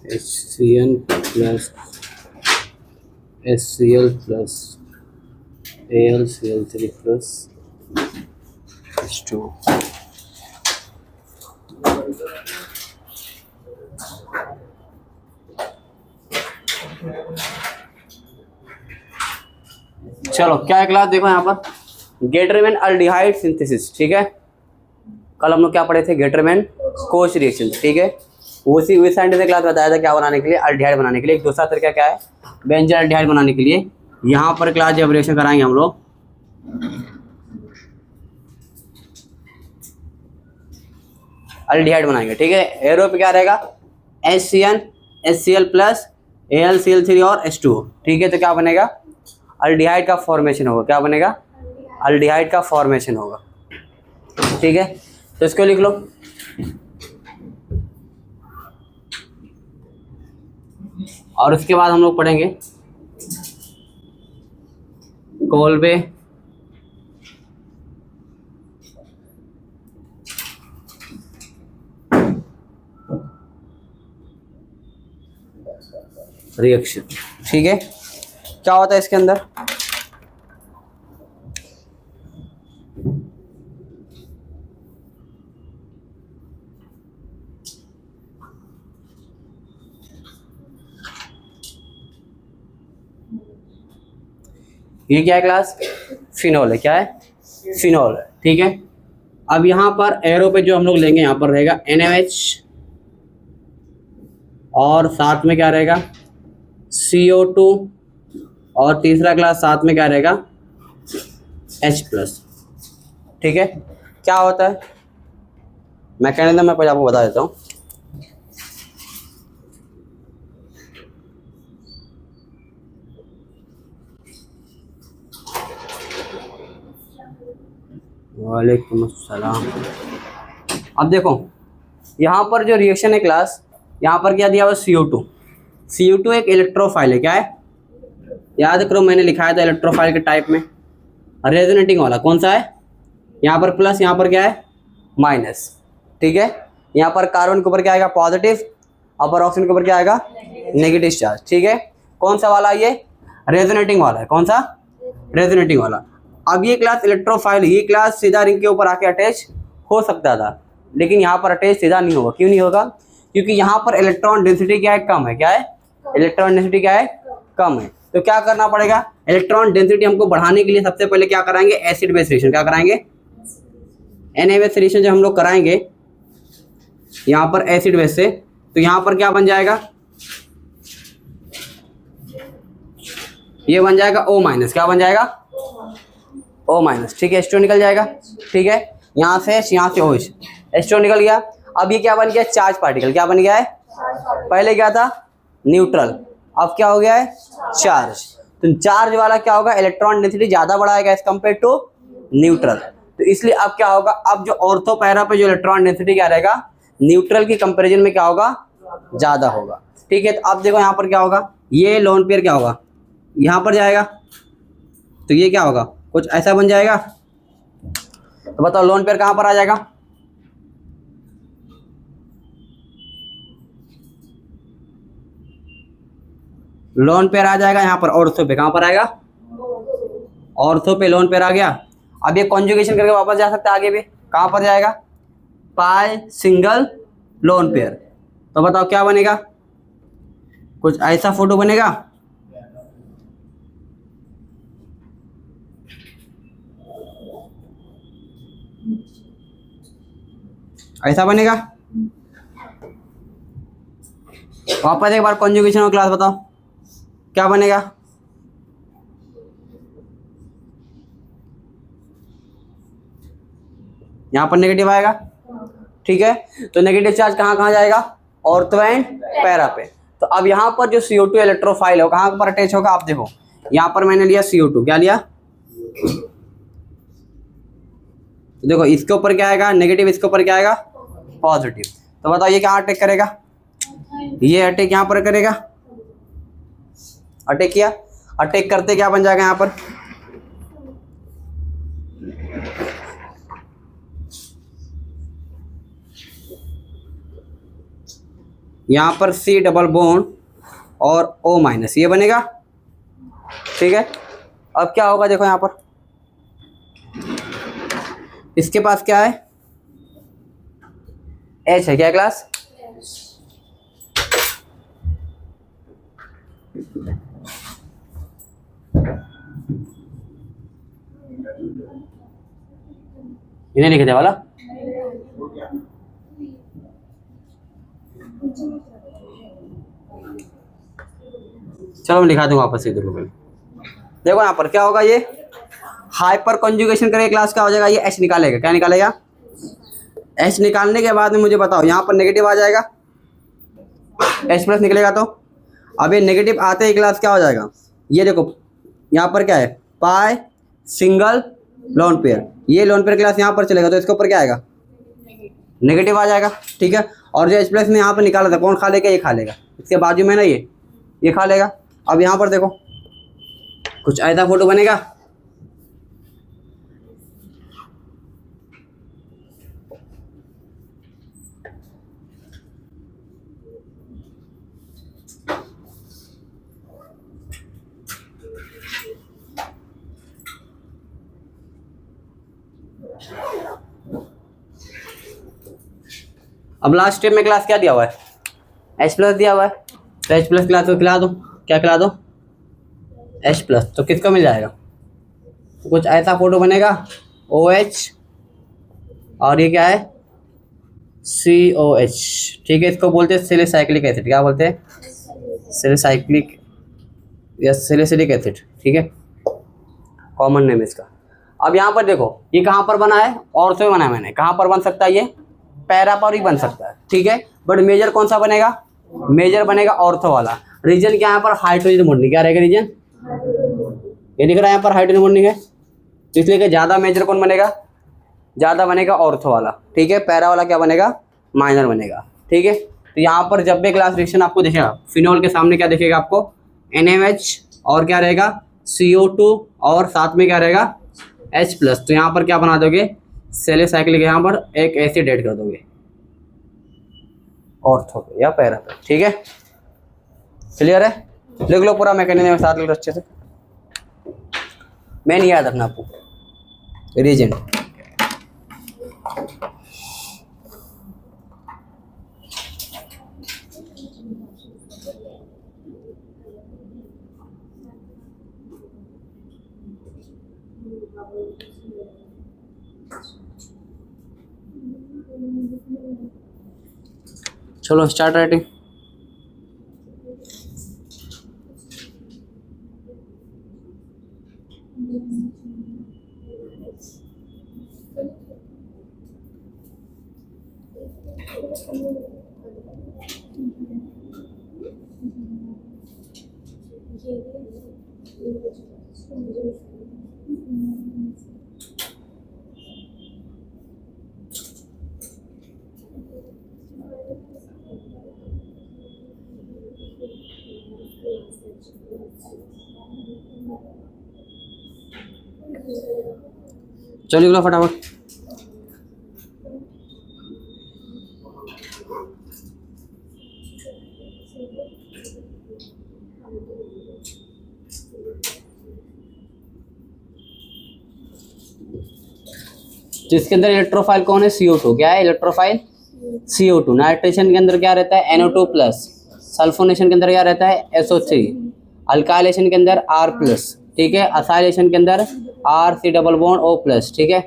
HCN plus HCl plus AlCl3 plus H2। चलो क्या है क्लास, देखो यहाँ पर गेटरमैन अल्डिहाइड सिंथेसिस, ठीक है। कल हम लोग क्या पढ़े थे, गेटरमैन कोच रिएक्शन, ठीक है। उसी साइंटिफिक क्लास बताया था क्या बनाने के लिए, अल्डिहाइड बनाने के लिए। एक दूसरा तरीका क्या है, बेंजीन अल्डिहाइड बनाने के लिए। यहाँ पर क्लास जब रिएक्शन कराएंगे हम लोग, अल्डिहाइड बनाएंगे, ठीक है। एरो पे क्या रहेगा, HCN HCl प्लस AlCl3 और H2, ठीक है। तो क्या बनेगा, अल्डिहाइड का फॉर्मेशन होगा। क्या बनेगा, अल्डिहाइड का फॉर्मेशन होगा, ठीक है। तो इसको लिख लो। और उसके बाद हम लोग पढ़ेंगे कोल्बे रिएक्शन, ठीक है। क्या होता है इसके अंदर, ये क्या है क्लास, फिनॉल है। क्या है, फिनॉल है, ठीक है। अब यहाँ पर एरो पे जो हम लोग लेंगे, यहाँ पर रहेगा NaOH और साथ में क्या रहेगा CO2 और तीसरा क्लास साथ में क्या रहेगा H+, ठीक है। क्या होता है मैकेनिज्म मैं पहले आपको बता देता हूँ। वालेकुम अस्सलाम। अब देखो यहाँ पर जो रिएक्शन है क्लास, यहाँ पर क्या दिया हुआ CO2। CO2 एक इलेक्ट्रोफाइल है। क्या है, याद करो मैंने लिखाया था इलेक्ट्रोफाइल के टाइप में, रेजोनेटिंग वाला कौन सा है, यहाँ पर प्लस, यहाँ पर क्या है माइनस, ठीक है। यहाँ पर कार्बन के ऊपर क्या आएगा पॉजिटिव, अपर ऑक्सीजन के ऊपर क्या आएगा नेगेटिव चार्ज, ठीक है। कौन सा वाला, ये रेजोनेटिंग वाला है। कौन सा, रेजोनेटिंग वाला। अब ये क्लास इलेक्ट्रोफाइल, ये क्लास सीधा रिंग के ऊपर आके अटैच हो सकता था, लेकिन यहाँ पर अटैच सीधा नहीं होगा। क्यों नहीं होगा, क्योंकि यहाँ पर इलेक्ट्रॉन डेंसिटी क्या है, कम है। क्या है, इलेक्ट्रॉन डेंसिटी क्या है, कम है। तो क्या करना पड़ेगा, इलेक्ट्रॉन डेंसिटी हमको बढ़ाने के लिए सबसे पहले क्या कराएंगे, एसिड बेस रिएक्शन। क्या कराएंगे, NaBH रिएक्शन जब हम लोग कराएंगे यहाँ पर एसिड बेस से, तो यहाँ पर क्या बन जाएगा, ये बन जाएगा O-। क्या बन जाएगा, O-, ठीक है। H2 निकल जाएगा, ठीक है। यहाँ से OH, H2 निकल गया। अब ये क्या बन गया, चार्ज पार्टिकल। क्या बन गया है, पहले क्या था न्यूट्रल, अब क्या हो गया है चार्ज। तो चार्ज वाला क्या होगा, इलेक्ट्रॉन डेंसिटी ज्यादा बढ़ाएगा एज कम्पेयर टू न्यूट्रल। तो इसलिए अब क्या होगा, अब जो ऑर्थो पैरा पे जो इलेक्ट्रॉन डेंसिटी क्या रहेगा, न्यूट्रल की कंपैरिजन में क्या होगा, ज्यादा होगा, ठीक है। तो अब देखो यहाँ पर क्या होगा, ये लोन पेयर क्या होगा, यहाँ पर जाएगा, तो ये क्या होगा, कुछ ऐसा बन जाएगा। तो बताओ लोन पेयर कहाँ पर आ जाएगा, लोन पेयर आ जाएगा यहाँ पर ऑर्थो पे। कहाँ पर आएगा, ऑर्थो पे लोन पेयर आ गया। अब ये कॉन्जुगेशन करके वापस जा सकता है आगे भी। कहाँ पर जाएगा, पाई सिंगल लोन पेयर। तो बताओ क्या बनेगा, कुछ ऐसा फोटो बनेगा। ऐसा बनेगा। वापस एक बार कॉन्जुगेशन और क्लास बताओ क्या बनेगा, यहाँ पर नेगेटिव आएगा, ठीक है। तो नेगेटिव चार्ज कहाँ कहाँ जाएगा, ऑर्थो एंड पैरा पे। तो अब यहाँ पर जो CO2 इलेक्ट्रोफाइल है वो कहाँ पर अटैच होगा, आप देखो यहाँ पर मैंने लिया CO2, क्या लिया, तो देखो इसके ऊपर क्या आएगा नेगेटिव, इसके ऊपर क्या आएगा पॉजिटिव। तो बताओ ये क्या अटैक करेगा, ये अटैक यहाँ पर करेगा, अटैक किया, अटैक करते क्या बन जाएगा यहाँ पर, यहाँ पर C डबल बॉन्ड और O माइनस, ये बनेगा। ठीक है, अब क्या होगा देखो यहाँ पर, इसके पास क्या है, H है, क्या है क्लास, इन्हें लिखे थे वाला। चलो मैं लिखा दूंगा वापस से, देखो यहाँ पर क्या होगा, ये हाइपर कॉन्जुगेशन करके क्लास क्या हो जाएगा, ये H निकालेगा, क्या निकालेगा, H निकालने के बाद में मुझे बताओ यहाँ पर नेगेटिव आ जाएगा, H प्लस निकलेगा। तो अब ये नेगेटिव आते ही क्लास क्या हो जाएगा, ये देखो यहाँ पर क्या है, पाई सिंगल लोन पेयर, ये लोन पेयर क्लास यहाँ पर चलेगा तो इसके ऊपर क्या आएगा, नेगेटिव आ जाएगा। ठीक है, और जो H प्लस ने यहाँ पर निकाला था कौन खा लेगा, ये खा लेगा, इसके बाजू में ना ये खा लेगा। अब यहाँ पर देखो कुछ ऐसा फोटो बनेगा, अब लास्ट स्टेप में क्लास क्या दिया हुआ है, H प्लस दिया हुआ है, तो H प्लस क्लास को खिला दो, क्या खिला दो, H प्लस, तो किसको मिल जाएगा, तो कुछ ऐसा फोटो बनेगा OH और ये क्या है COH। ठीक है, इसको बोलते हैं सैलिसाइक्लिक एसिड, क्या बोलते हैं, सैलिसाइक्लिक या सैलिसिलिक एसिड। ठीक है, कॉमन नेम इसका। अब यहाँ पर देखो ये कहाँ पर बना है, और से बना है मैंने, कहाँ पर बन सकता है, ये पैरा पर ही बन सकता है। ठीक है, बट मेजर कौन सा बनेगा, मेजर बनेगा ऑर्थो वाला। रीजन क्या, यहाँ पर हाइड्रोजन बॉन्डिंग, क्या रहेगा रीजन, ये दिख रहा है यहाँ पर हाइड्रोजन बॉन्डिंग है, तो इसलिए कि ज़्यादा मेजर कौन बनेगा, ज़्यादा बनेगा ऑर्थो वाला। ठीक है, पैरा वाला क्या बनेगा, माइनर बनेगा। ठीक है, तो यहाँ पर जब भी क्लास रिएक्शन आपको दिखेगा, फिनोल के सामने क्या दिखेगा आपको, NaMH और क्या रहेगा CO2 और साथ में क्या रहेगा H प्लस। तो यहाँ पर क्या बना दोगे, सैलिसाइक्लिक, यहाँ पर एक एसिड ऐड कर दोगे ऑर्थो पे या पैरा पे। ठीक है, क्लियर है, लिख लो पूरा मैकेनिज्म साथ लिख लो अच्छे से, मैंने याद रखना आपको रीजन। चलो स्टार्ट राइटिंग। चलो लिख लो फटाफट। तो इसके अंदर इलेक्ट्रोफाइल कौन है, CO2। क्या है इलेक्ट्रोफाइल, CO2। नाइट्रेशन के अंदर क्या रहता है, NO2 प्लस। सल्फोनेशन के अंदर क्या रहता है, SO3। अल्काइलेशन के अंदर R प्लस। ठीक है, असाइलेशन के अंदर RC double bond O plus. ठीक है,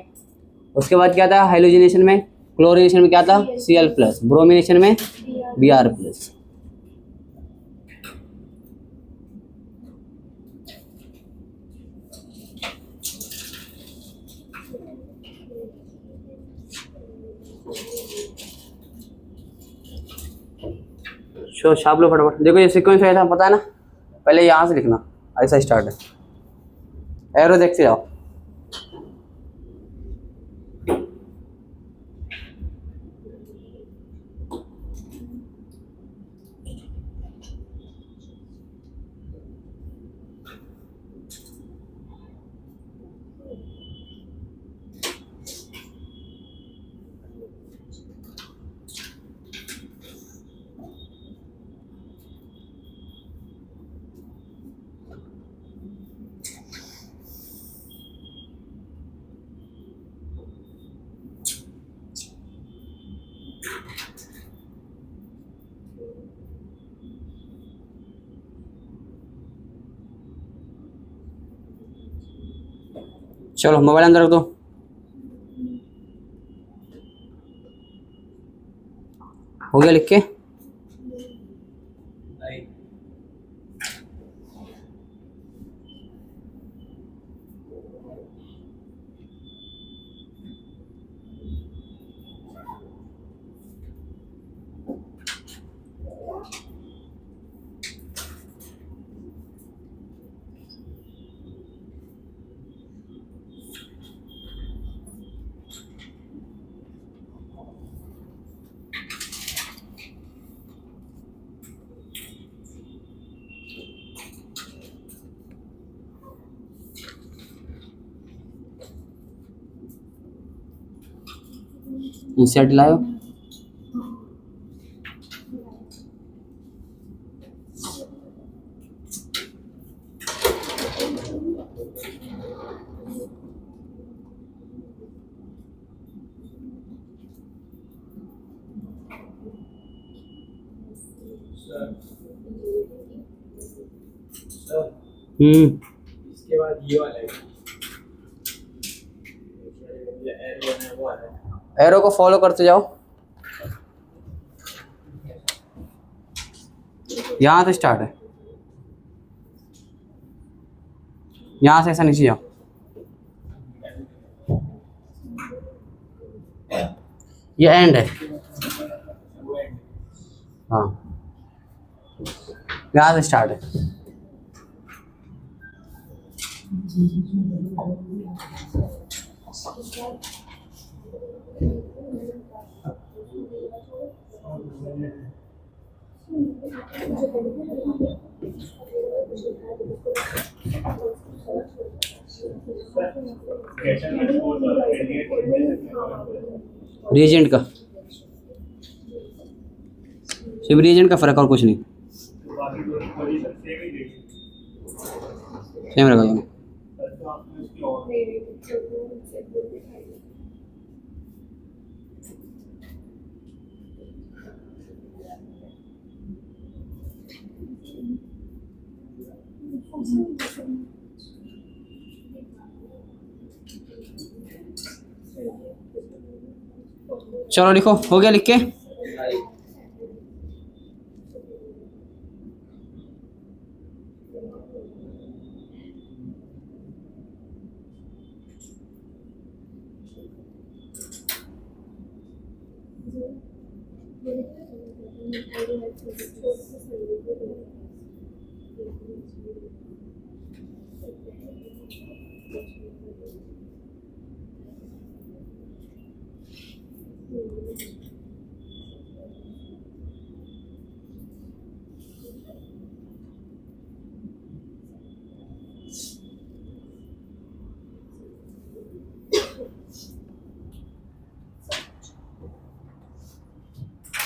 उसके बाद क्या था, हाइलोजिनेशन में, क्लोरिनेशन में क्या था, Cl प्लस। ब्रोमिनेशन में Br प्लस। छाप लो फटाफट। देखो ये सीक्वेंस ऐसा पता है ना, पहले यहाँ से लिखना, ऐसा स्टार्ट है, एरो देखते जाओ। चलो मोबाइल अंदर रख दो। हो गया लिख के? इंसर्ट लाओ। इसके बाद ये वाला है, एरो को फॉलो करते जाओ। यहाँ से स्टार्ट है, यहाँ से ऐसा नीचे जाओ। ये एंड है। हाँ, यहाँ से स्टार्ट है। रिएजेंट का सिर्फ रिएजेंट का फर्क और कुछ नहीं, सेम रखा दोनों। चलो लिखो, हो गया लिख के?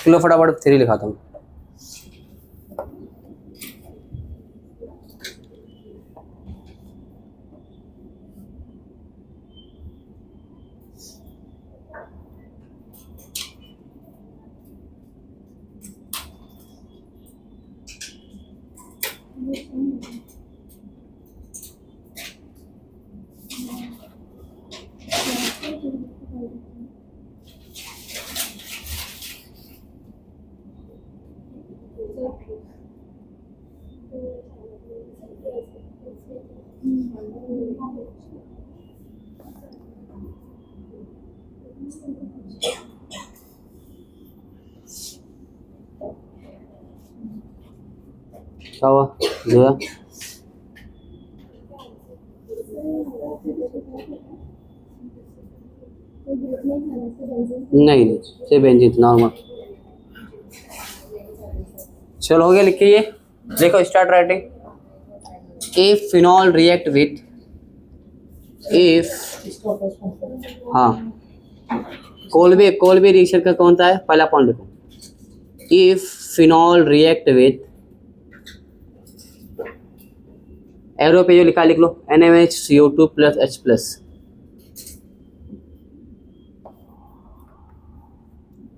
लो फटाफट 3 लिखाता हूँ। क्या हुआ जोया? नहीं से बेंजीन नॉर्मल। चलो हो गया लिख के ये देखो, start writing. If phenol react with, if, हाँ कोल्बे रिएक्शन का कौन सा है पहला पॉइंट लिखो। If phenol react with, arrow पे जो लिखा लिख लो, NaOH plus H plus.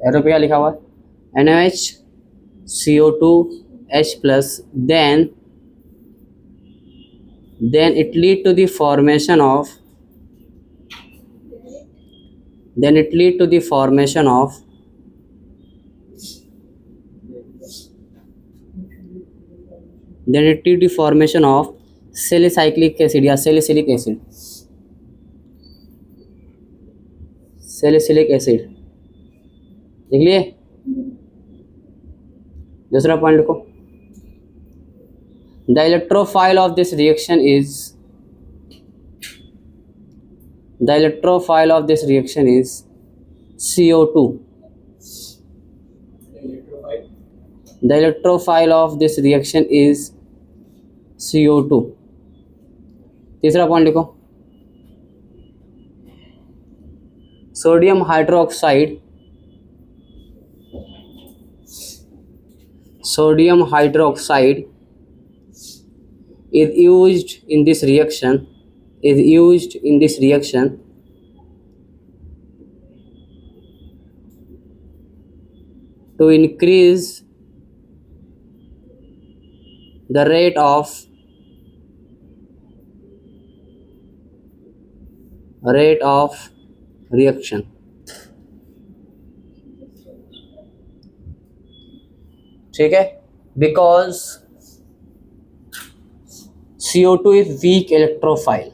Arrow पे क्या लिखा हुआ है, NaOH CO2H plus, then it lead to the formation of salicylic acid या salicylic acid, देख लिए। दूसरा पॉइंट लिखो, the electrophile of this reaction is CO2। The electrophile of this reaction is CO2। तीसरा पॉइंट लिखो, sodium hydroxide is used in this reaction to increase the rate of reaction। ठीक है, because CO2 is weak electrophile,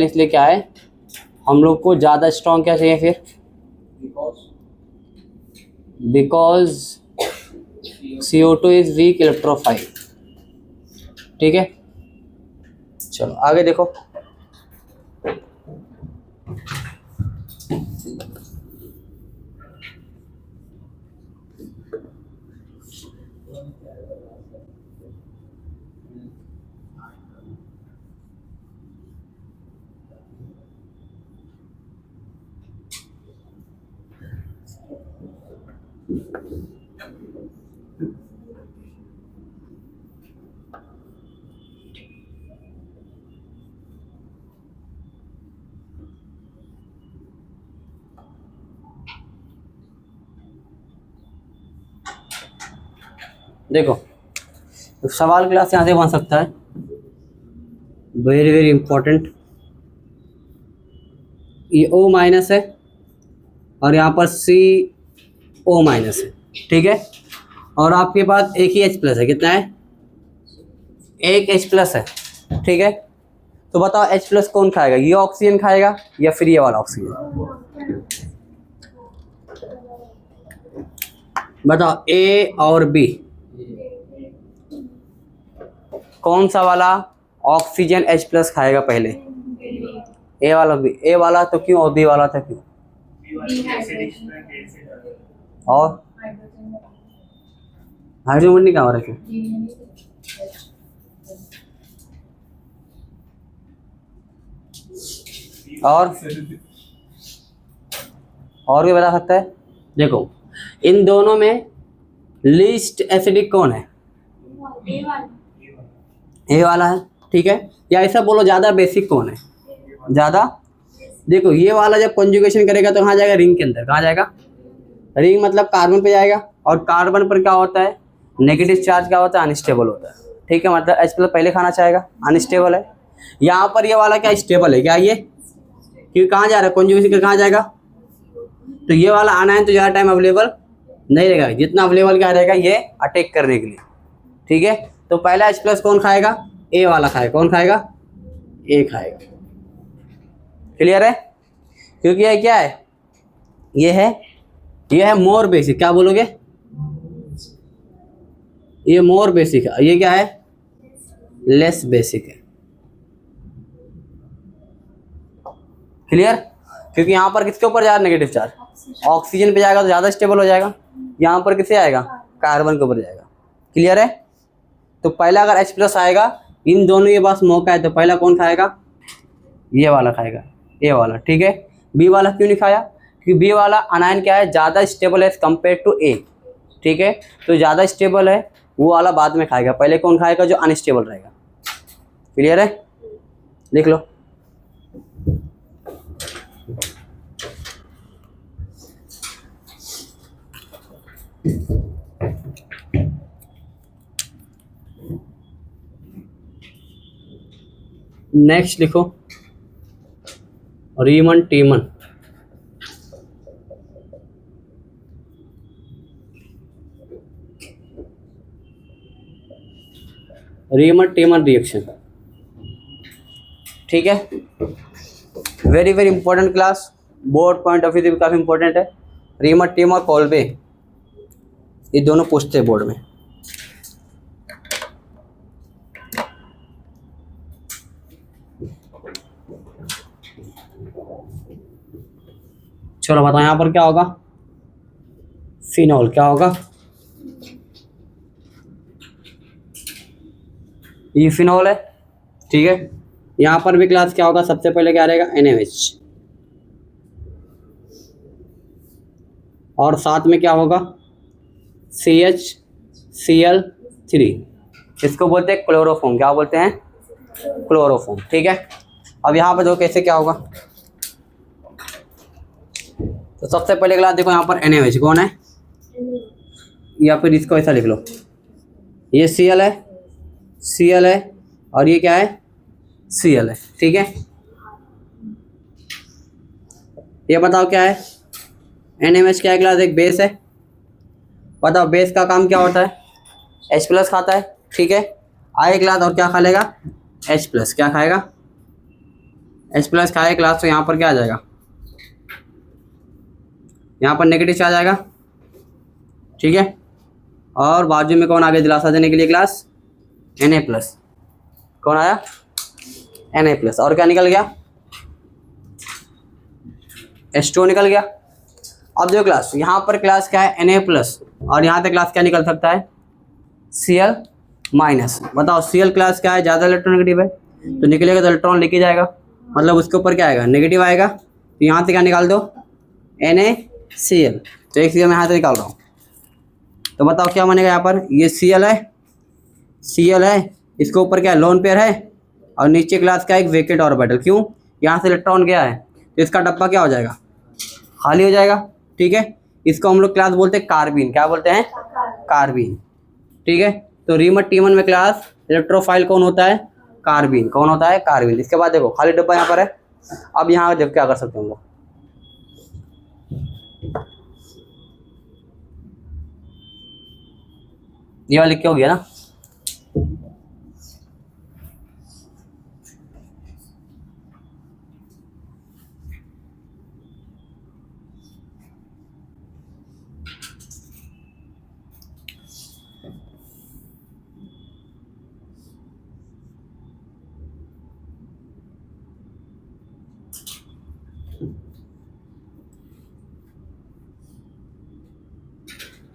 इसलिए क्या है, हम लोग को ज़्यादा स्ट्रॉन्ग क्या चाहिए फिर, because CO2 is weak electrophile. ठीक है, चलो आगे देखो। देखो, सवाल क्लास यहाँ से बन सकता है, वेरी वेरी इंपॉर्टेंट। ये O माइनस है और यहाँ पर CO माइनस है, ठीक है, और आपके पास एक ही H प्लस है, कितना है, एक H प्लस है, ठीक है। तो बताओ H प्लस कौन खाएगा, ये ऑक्सीजन खाएगा या फिर ये वाला ऑक्सीजन, बताओ A और B, कौन सा वाला ऑक्सीजन H प्लस खाएगा पहले, A वाला B, A वाला तो क्यों और B वाला था क्यों, और हाइड्रोजन बॉन्ड नहीं कहाँ हो रहा क्यों, और भी बता सकता है। देखो, इन दोनों में लीस्ट एसिडिक कौन है, ए वाला है, ठीक है, या ऐसा बोलो ज़्यादा बेसिक कौन है, ज़्यादा। देखो, ये वाला जब कॉन्जुगेशन करेगा तो कहाँ जाएगा, रिंग के अंदर, कहाँ जाएगा, रिंग मतलब कार्बन पे जाएगा, और कार्बन पर क्या होता है, नेगेटिव चार्ज क्या होता है, अनस्टेबल होता है, ठीक है, मतलब H प्लस पहले खाना चाहेगा, अनस्टेबल है। यहाँ पर ये वाला क्या स्टेबल है, क्या ये, क्योंकि कहाँ जा रहा है, कॉन्जुगेशन का कहाँ जाएगा, तो ये वाला आना है तो ज़्यादा टाइम अवेलेबल नहीं रहेगा, जितना अवेलेबल क्या रहेगा, ये अटैक करने के लिए, ठीक है। तो पहला H प्लस कौन खाएगा, ए वाला खाएगा, कौन खाएगा, ए खाएगा, क्लियर है, क्योंकि ये क्या है, ये है मोर बेसिक, क्या बोलोगे, ये मोर बेसिक है, ये क्या है, लेस बेसिक है, क्लियर, क्योंकि यहाँ पर किसके ऊपर जा रहा है, नेगेटिव चार्ज, ऑक्सीजन पे जाएगा तो ज़्यादा स्टेबल हो जाएगा, यहाँ पर किससे आएगा, कार्बन के ऊपर जाएगा, क्लियर है। तो पहला अगर H प्लस आएगा, इन दोनों के पास मौका है, तो पहला कौन खाएगा, ये वाला खाएगा, ए वाला, ठीक है। बी वाला क्यों नहीं खाया, क्योंकि बी वाला अनायन क्या है, ज़्यादा स्टेबल है कंपेयर टू ए, ठीक है, तो ज़्यादा स्टेबल है, वो वाला बाद में खाएगा, पहले कौन खाएगा, जो अनस्टेबल रहेगा, क्लियर है, लिख लो। नेक्स्ट लिखो रीमन टीमन। रीमन टीमन रिएक्शन, ठीक है। Very very important class, board point of view से भी काफ़ी इंपॉर्टेंट है। रीमन टीम और कॉल्बे ये दोनों पूछते हैं बोर्ड में। चलो बताओ यहाँ पर क्या होगा, फिनॉल क्या होगा, ये फिनॉल है, ठीक है। यहाँ पर भी क्लास क्या होगा, सबसे पहले क्या रहेगा NaOH, और साथ में क्या होगा CHCl3, इसको बोलते हैं क्लोरोफॉर्म। क्या बोलते हैं, क्लोरोफॉर्म, ठीक है। अब यहाँ पर देखो कैसे क्या होगा, तो सबसे पहले क्लास देखो यहाँ पर NaOH कौन है, या फिर इसको ऐसा लिख लो, ये Cl है, Cl है, और ये क्या है Cl है, ठीक है। ये बताओ क्या है, NaOH क्या है क्लास, एक बेस है। बताओ बेस का काम क्या होता है, H प्लस खाता है, ठीक है। आए क्लास और क्या खा लेगा, H प्लस, क्या खाएगा H प्लस खाए क्लास, तो यहाँ पर क्या आ जाएगा, यहाँ पर नेगेटिव चार्ज आएगा, ठीक है। और बाजू में कौन आगे दिलासा देने के लिए क्लास, Na प्लस, कौन आया Na प्लस, और क्या निकल गया H2 निकल गया। अब जो क्लास यहाँ पर क्लास क्या है Na प्लस, और यहाँ पे क्लास क्या निकल सकता है Cl माइनस। बताओ Cl क्लास क्या है, ज़्यादा इलेक्ट्रोनेगेटिव है, तो निकलेगा तो इलेक्ट्रॉन लेके जाएगा, मतलब उसके ऊपर क्या आएगा नेगेटिव आएगा, तो यहाँ से क्या निकाल दो NaCl, तो एक Cl मैं यहाँ से निकाल रहा हूँ, तो बताओ क्या बनेगा यहाँ पर, ये Cl है, इसके ऊपर क्या है लोन पेयर है, और नीचे क्लास का एक वैकेंट ऑर्बिटल। क्यों, यहाँ से इलेक्ट्रॉन गया है तो इसका डब्बा क्या हो जाएगा, खाली हो जाएगा, ठीक है। इसको हम लोग क्लास बोलते हैं कार्बीन, क्या बोलते हैं कार्बीन, ठीक है। तो रीमन टीमन में क्लास इलेक्ट्रोफाइल कौन होता है, कार्बीन, कौन होता है कार्बीन। इसके बाद देखो खाली डब्बा यहाँ पर है। अब यहाँ देखो क्या कर सकते हैं हम लोग, ये वाला लिख के हो गया ना,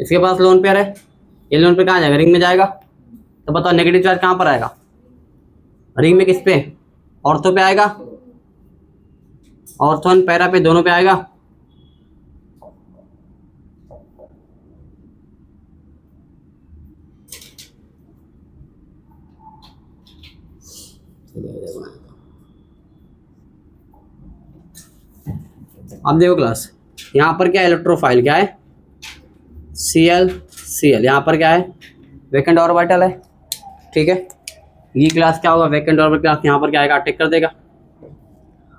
इसके पास लोन पेयर है, ये लोन पे कहाँ जाएगा, रिंग में जाएगा, तो बताओ नेगेटिव चार्ज कहाँ पर आएगा, रिंग में किस पे, ऑर्थो पे आएगा, ऑर्थो एंड पैरा पे दोनों पे आएगा। अब देखो क्लास यहाँ पर क्या इलेक्ट्रोफाइल क्या है Cl, यहाँ पर क्या है वैकेंट ऑर्बिटल है, ठीक है। ये क्लास क्या होगा वैकेंट ऑर्बिटल, क्लास यहाँ पर क्या आएगा अटैक कर देगा,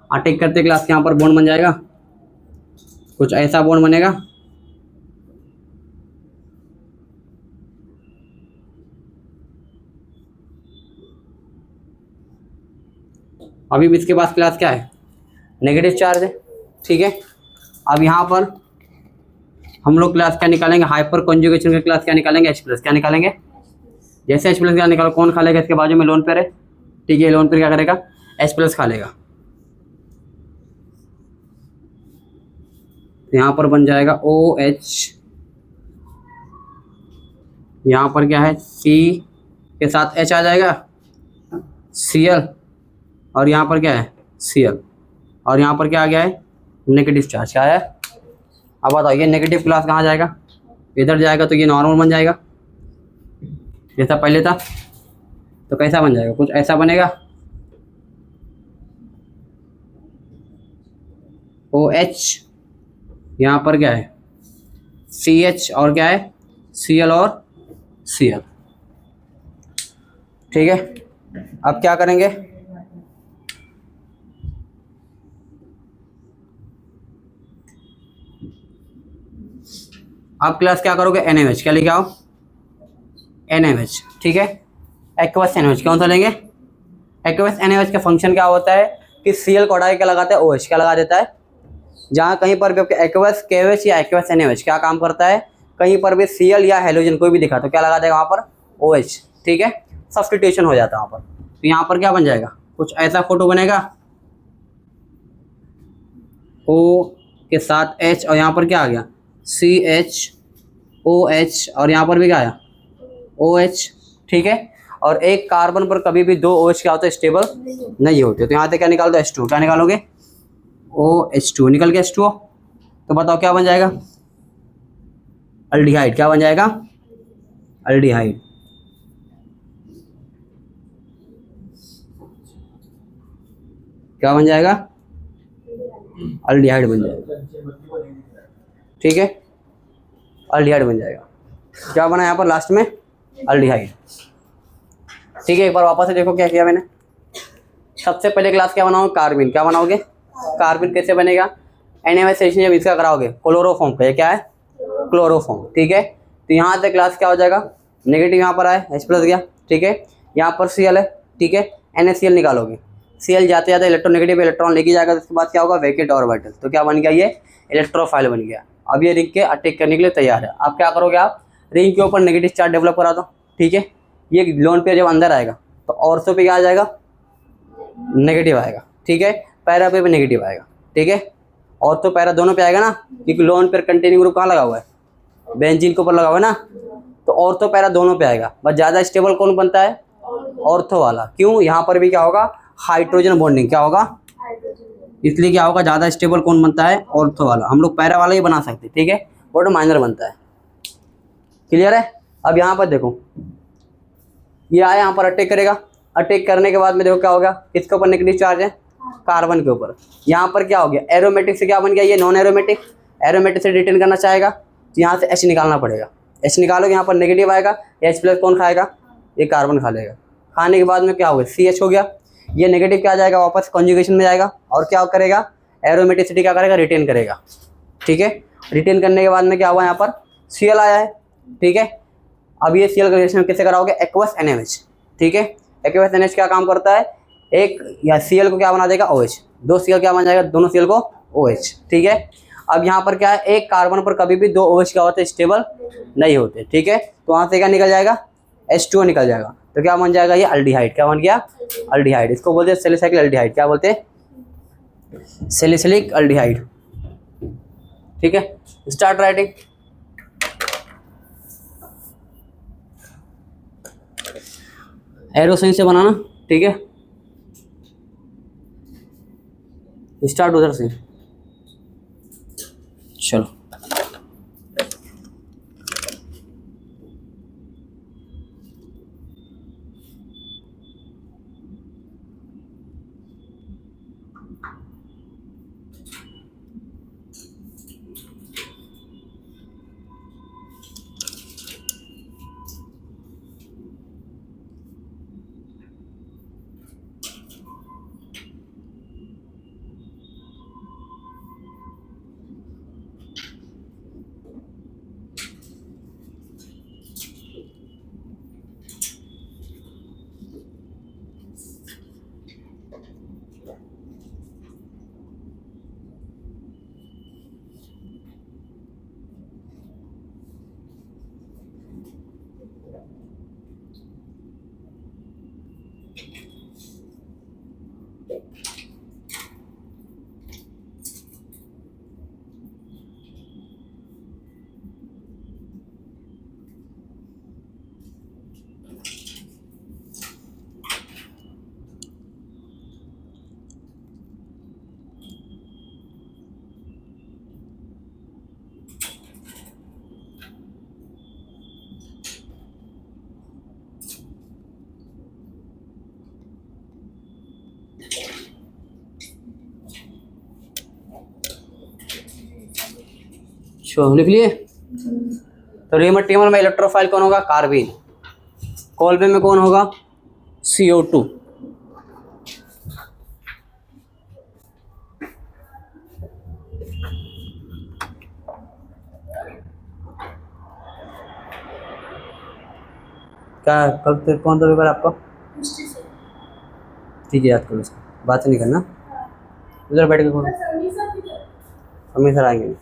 अटैक करते क्लास यहाँ पर बॉन्ड बन जाएगा, कुछ ऐसा बॉन्ड बनेगा, अभी भी इसके पास क्लास क्या है नेगेटिव चार्ज है, ठीक है। अब यहाँ पर हम लोग क्लास क्या निकालेंगे, हाइपर कॉन्जुगेशन का क्लास क्या निकालेंगे H प्लस, क्या निकालेंगे, जैसे H प्लस क्या निकालो, कौन खा लेगा, इसके बाजू में लोन पेयर है, ठीक है। लोन पेयर क्या करेगा H प्लस खा लेगा, यहाँ पर बन जाएगा OH, यहाँ पर क्या है C के साथ H आ जाएगा Cl, और यहाँ पर क्या है Cl, और यहाँ पर क्या आ गया है नेगेटिव चार्ज, क्या है। अब बताओ ये नेगेटिव क्लास कहाँ जाएगा, इधर जाएगा, तो ये नॉर्मल बन जाएगा जैसा पहले था, तो कैसा बन जाएगा, कुछ ऐसा बनेगा OH, यहाँ पर क्या है CH, और क्या है Cl और Cl, ठीक है। अब क्या करेंगे, आप क्लास क्या करोगे, NaOH, क्या लिखे आओ, NaOH, ठीक है। एक्वस NaOH कौन सा लेंगे, एक्वस NaOH का फंक्शन क्या होता है कि Cl को हटा के क्या लगाता है, OH, क्या लगा देता है। जहाँ कहीं पर भी आपके एक्वस KOH या एक्वस NaOH क्या काम करता है, कहीं पर भी Cl या हेलोजन कोई भी दिखा तो क्या लगा देगा वहाँ पर, OH, ठीक है, सब्स्टिट्यूशन हो जाता है वहाँ पर। तो यहाँ पर क्या बन जाएगा, कुछ ऐसा फोटो बनेगा, O के साथ H और यहाँ पर क्या आ गया, CHOH और यहाँ पर भी क्या आया, OH, ठीक है। और एक कार्बन पर कभी भी दो OH क्या होता है, स्टेबल नहीं होते। तो यहाँ से क्या निकाल दो, H2, क्या निकालोगे, OH2, निकल के H2O। तो बताओ क्या बन जाएगा, अल्डिहाइड, क्या बन जाएगा, अल्डिहाइड। क्या बन जाएगा, अल्डिहाइड बन जाएगा, ठीक है, अल्डिहाइड बन जाएगा। क्या बना यहाँ पर लास्ट में, अल्डिहाइड, ठीक है। एक बार वापस से देखो क्या किया मैंने। सबसे पहले क्लास क्या बनाओगे, कार्बिन, क्या बनाओगे, कार्बिन कैसे बनेगा, NaOH रिएक्शन जब इसका कराओगे क्लोरोफॉर्म का, ये क्या है, क्लोरोफॉर्म, ठीक है। तो यहाँ से क्लास क्या हो जाएगा, नेगेटिव यहाँ पर आए, H+ गया, ठीक है। यहाँ पर Cl है, ठीक है, NaCl निकालोगे, Cl जाते जाते इलेक्ट्रोनेगेटिव इलेक्ट्रॉन लेके जाएगा, तो उसके बाद क्या होगा, वैकेंट ऑर्बिटल। तो क्या बन गया, ये इलेक्ट्रोफाइल बन गया। अब ये रिंग के अटैक करने के लिए तैयार है। अब क्या करोगे, आप रिंग के ऊपर नेगेटिव चार्ज डेवलप करा दो, ठीक है। ये लोन पेयर जब अंदर आएगा तो ऑर्थो पे क्या आ जाएगा, नेगेटिव आएगा, ठीक है, पैरा पे भी नेगेटिव आएगा, ठीक है। ऑर्थो पैरा दोनों पे आएगा ना, क्योंकि लोन पेयर कंटेनिंग ग्रुप कहाँ लगा हुआ है, बेंजीन के ऊपर लगा हुआ है ना। तो ऑर्थो पैरा दोनों पे आएगा, बस ज़्यादा स्टेबल कौन बनता है, ऑर्थो वाला। क्यों, यहाँ पर भी क्या होगा, हाइड्रोजन बॉन्डिंग, क्या होगा, इसलिए क्या होगा, ज़्यादा स्टेबल कौन बनता है, ऑर्थो वाला। हम लोग पैरा वाला ही बना सकते, ठीक है, बट माइनर बनता है। क्लियर है। अब यहाँ पर देखो, ये आया, यहाँ पर अटैक करेगा, अटैक करने के बाद में देखो क्या होगा, किसके ऊपर नेगेटिव चार्ज है, कार्बन के ऊपर। यहाँ पर क्या हो गया, एरोमेटिक से क्या बन गया, ये नॉन एरोमेटिक, एरोमेटिक से रिटेन करना चाहेगा तो यहाँ से H निकालना पड़ेगा। H निकालोगे, यहाँ पर नेगेटिव आएगा, H+ कौन खाएगा, ये कार्बन खा लेगा। खाने के बाद में क्या हो गया, CH हो गया। ये नेगेटिव क्या आ जाएगा, वापस कॉन्जुगेशन में जाएगा और क्या करेगा, एरोमेटिसिटी क्या करेगा, रिटेन करेगा, ठीक है। रिटेन करने के बाद में क्या हुआ, यहाँ पर Cl आया है, ठीक है। अब ये Cl का रिएक्शन कैसे कराओगे, एक्वस NaOH, ठीक है। एक्वस NaOH क्या काम करता है, एक या Cl को क्या बना देगा, OH, दो Cl क्या बन जाएगा, दोनों Cl को OH, ठीक है। अब यहाँ पर क्या है, एक कार्बन पर कभी भी दो OH क्या होते हैं, स्टेबल नहीं होते, ठीक है। तो वहाँ से क्या निकल जाएगा, H2O निकल जाएगा। तो क्या बन जाएगा, ये अल्डिहाइड, क्या बन गया, अल्डिहाइड। इसको बोलते हैं सैलिसाइलिक अल्डिहाइड, क्या बोलते हैं, सैलिसिलिक अल्डिहाइड, ठीक है। Start writing. एरो सही से बनाना, ठीक है। स्टार्ट उधर से, चलो। लिख लिए। तो रेमर टेबल में इलेक्ट्रोफाइल कौन होगा, कार्बिन। कॉल्बे में कौन होगा, CO2। क्या कल तो कौन सा पेपर है आपका? हिस्ट्री से। ठीक है, याद करो इसको, बात नहीं करना, उधर बैठ के करो। समीर सर किधर? अमीर सर आएंगे।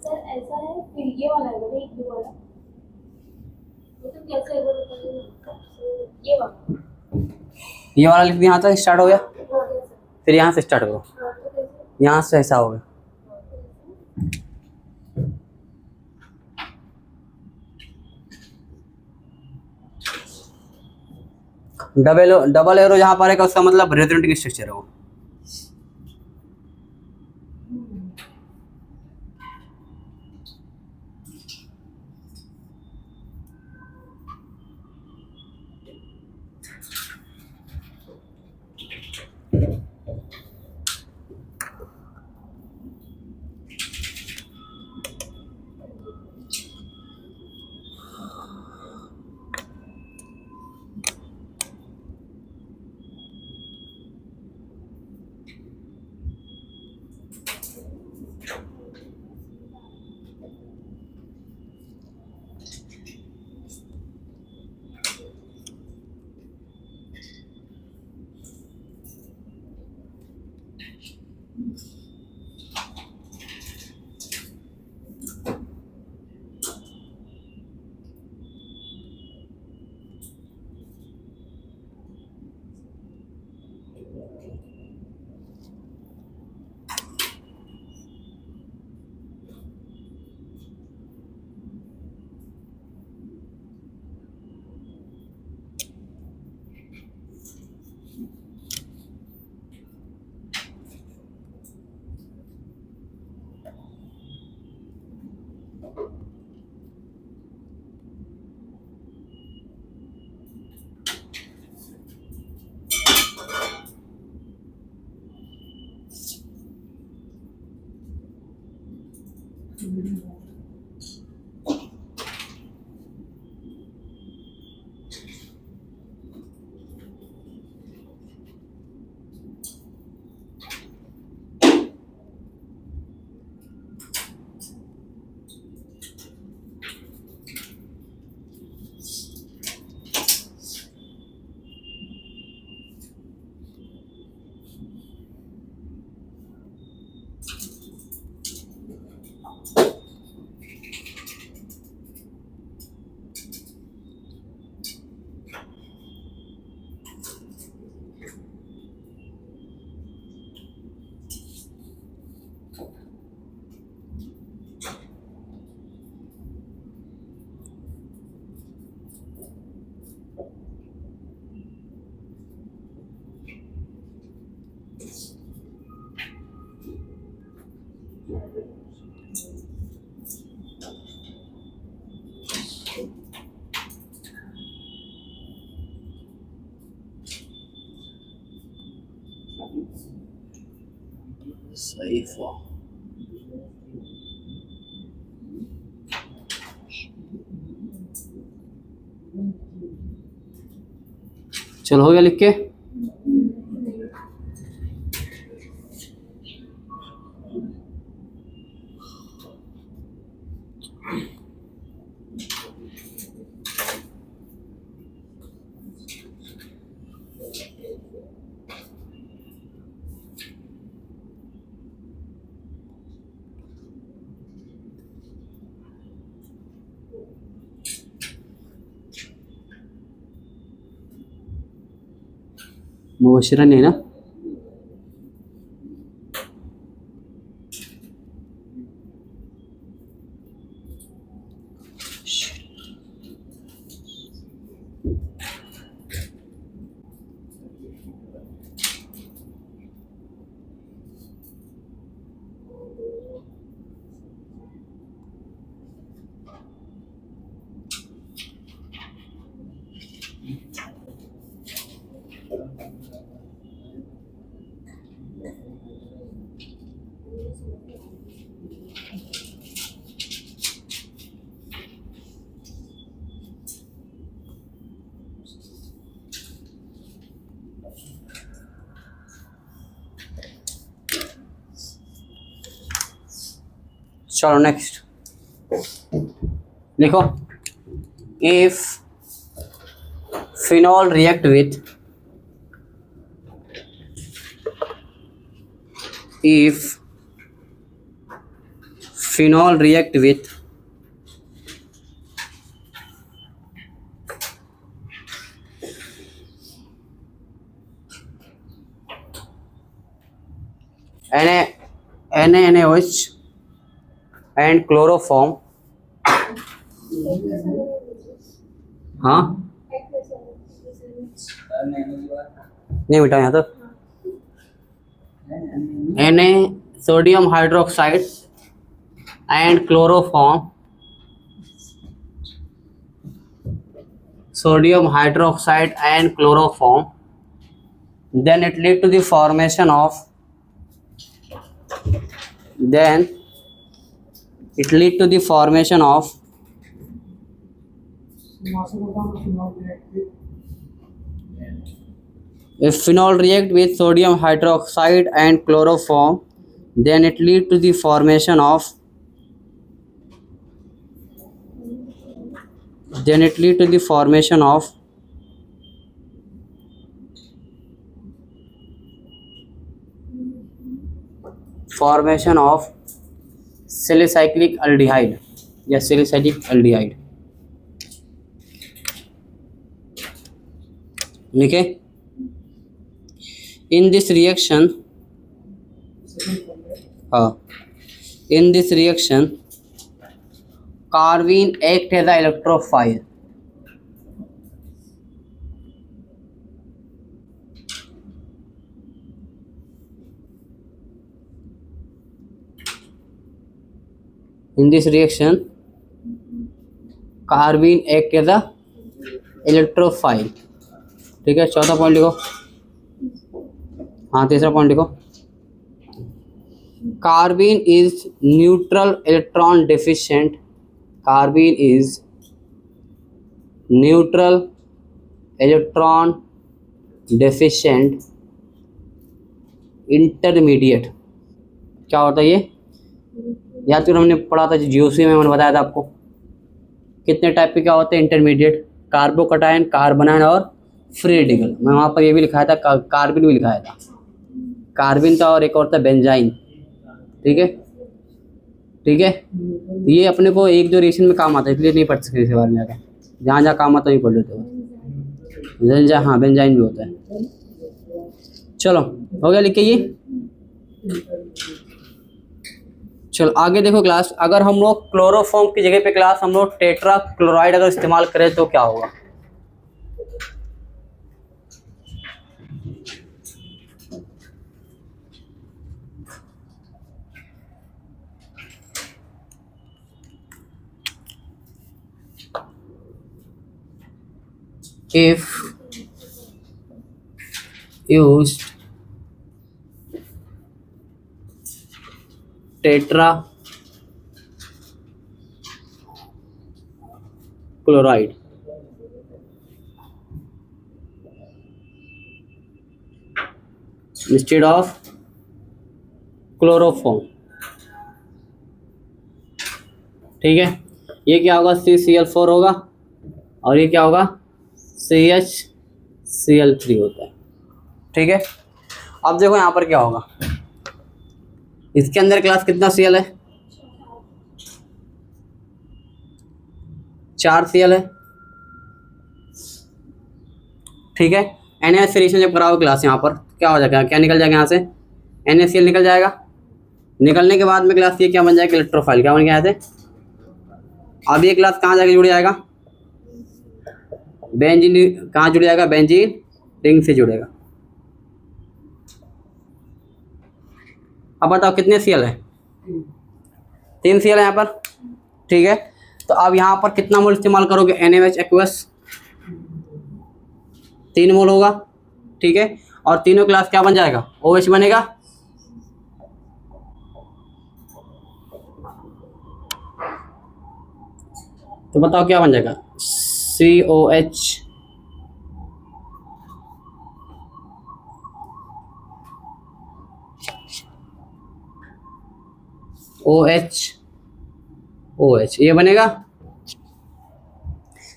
सर ऐसा है, फिर ये वाला है ना, एक दो वाला, ये तो कैसे है वो बताइए ना। ये वाला ये वाला लिख दिया, यहाँ तक स्टार्ट हो गया, हो गया सर। फिर यहाँ से स्टार्ट करो, हाँ, तो कैसे? यहाँ से ऐसा हो गया। हाँ, तो कैसे? डबल एरो जहाँ पर है उसका मतलब रेजोनेटिंग स्ट्रक्चर है वो। सही फॉर्म। चलो हो गया लिख के। मुबशिरा नहीं ना, चलो नेक्स्ट लिखो, if phenol react with, if phenol react with NaNaOH and chloroform, हाँ नहीं बेटा यहाँ तो Na sodium hydroxide and chloroform, sodium hydroxide and chloroform, then it lead to the formation of, then it lead to the formation of if phenol react with sodium hydroxide and chloroform, then it lead to the formation of, then it lead to the formation of salicylic aldehyde या salicylic aldehyde, लिखे। In this reaction, in this reaction, carbene act as an electrophile. In this reaction, carbene act as a electrophile. ठीक है, चौथा point लिखो। हाँ, तीसरा point लिखो, carbene is neutral electron deficient, carbene is neutral electron deficient intermediate. क्या होता है ये? याद करो, हमने पढ़ा था जीओसी में, मैंने बताया था आपको कितने टाइप के क्या होते हैं इंटरमीडिएट, कार्बोकटायन, कार्बोनाइन और फ्री रेडिकल। मैं वहाँ पर ये भी लिखाया था, कार्बिन भी लिखाया था, कार्बिन था और एक और था बेंजाइन। ठीक है, ठीक है, ये अपने को एक दो रिएक्शन में काम आता है, इसलिए नहीं पढ़ सकते इसके बारे में आगे, जहाँ जहाँ काम आता है वही पढ़ लेते हो। बेंजाइन, हाँ बेंजाइन भी होता है। चलो हो गया, लिख के ये। चलो आगे देखो क्लास, अगर हम लोग क्लोरोफॉर्म की जगह पे क्लास हम लोग टेट्रा क्लोराइड अगर इस्तेमाल करें तो क्या होगा? If used tetra chloride instead of chloroform, ठीक है, ये क्या होगा? CCl4 होगा और ये क्या होगा? CHCl3 होता है। ठीक है, अब देखो यहाँ पर क्या होगा, इसके अंदर क्लास कितना Cl है? 4 Cl है। ठीक है, NaCl रिएक्शन जब कराओ क्लास यहाँ पर क्या हो जाएगा, क्या निकल जाएगा यहाँ से, NaCl निकल जाएगा। निकलने के बाद में क्लास ये क्या बन जाएगा, इलेक्ट्रोफाइल क्या बन गया यहाँ से। अब ये क्लास कहाँ जाके जुड़ जाएगा, बेंजीन कहाँ जुड़ जाएगा, बेंजीन रिंग से जुड़ेगा। अब बताओ कितने Cl है, 3 Cl है यहाँ पर, ठीक है। तो अब यहाँ पर कितना मोल इस्तेमाल करोगे, NaOH एक्वस 3 मोल होगा, ठीक है। और तीनों क्लास क्या बन जाएगा, OH बनेगा। तो बताओ क्या बन जाएगा, COH OH ये बनेगा।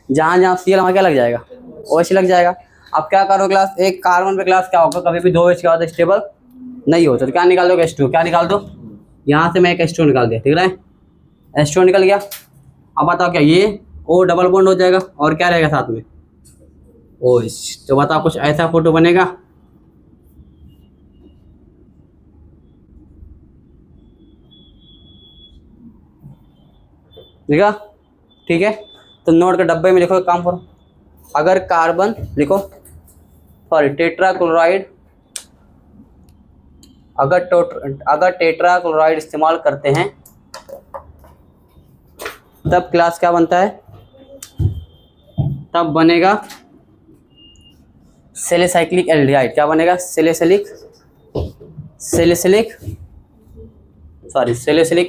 जहाँ जहाँ Cl वहाँ क्या लग जाएगा, OH लग जाएगा। अब क्या करो क्लास, एक कार्बन पे क्लास क्या होगा, कभी भी 2H क्या होता है, स्टेबल नहीं होता। तो क्या निकाल दो, H2 क्या निकाल दो, यहाँ से मैं एक H2 निकाल दिया, ठीक है, H2 निकल गया। अब बताओ क्या ये O डबल बॉन्ड हो जाएगा और क्या रहेगा साथ में, OH। तो बताओ कुछ ऐसा फोटो बनेगा, देखा, ठीक है। तो नोट के डब्बे में लिखो, एक काम करो, अगर कार्बन लिखो, सॉरी टेट्रा क्लोराइड, अगर टेट्रा क्लोराइड इस्तेमाल करते हैं तब क्लास क्या बनता है, तब बनेगा सेलेसाइक्लिक एल्डिहाइड। क्या बनेगा, सेलेसिलिक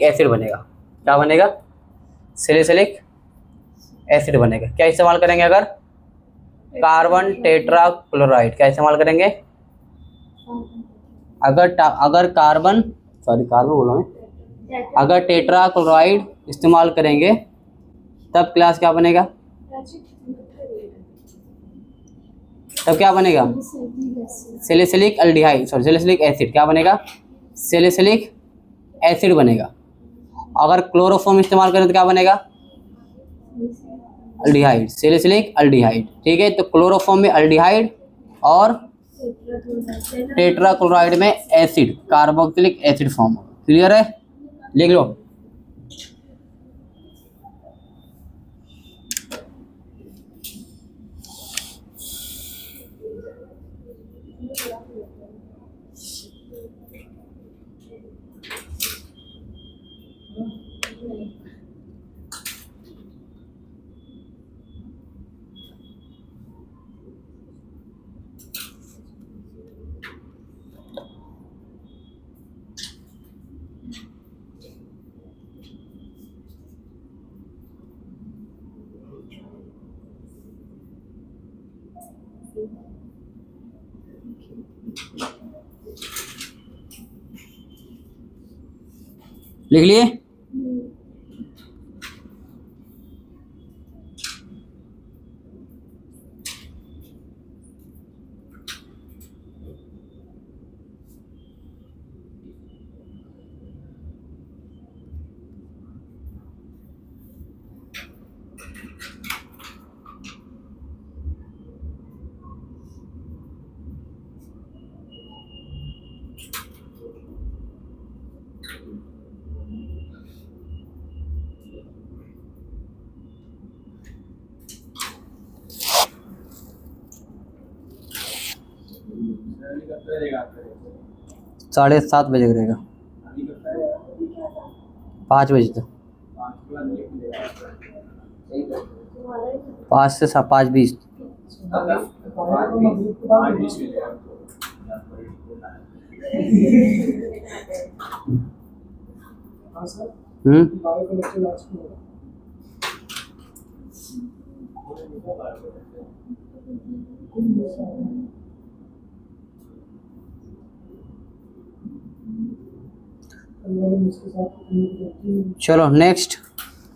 एसिड बनेगा। क्या बनेगा, सेलेसिलिक एसिड बनेगा। क्या इस्तेमाल करेंगे, अगर कार्बन टेट्रा क्लोराइड, क्या इस्तेमाल करेंगे, अगर कार्बन बोला मैं, अगर टेट्रा क्लोराइड इस्तेमाल करेंगे तब क्लास क्या बनेगा, तब क्या बनेगा, सेलेसिलिक एसिड। क्या बनेगा, सेलेसिलिक एसिड बनेगा। अगर क्लोरोफॉर्म इस्तेमाल करें तो क्या बनेगा, अल्डिहाइड, सेलेसिलिक अल्डिहाइड, ठीक है। तो क्लोरोफॉर्म में अल्डिहाइड और टेट्रा क्लोराइड में एसिड, कार्बोक्सिलिक एसिड फॉर्म होगा। क्लियर है, लिख लो। लिख लिए, कब रहेगा आपका? 7:30 बजे रहेगा, अभी कब रहेगा? 5 बजे तक, 5 के बाद नहीं खुलेगा। सही है। 5 से 5:20। 5:20 मिलेगा। हाँ सर, 12 को लेक्चर लास्ट में होगा। चलो नेक्स्ट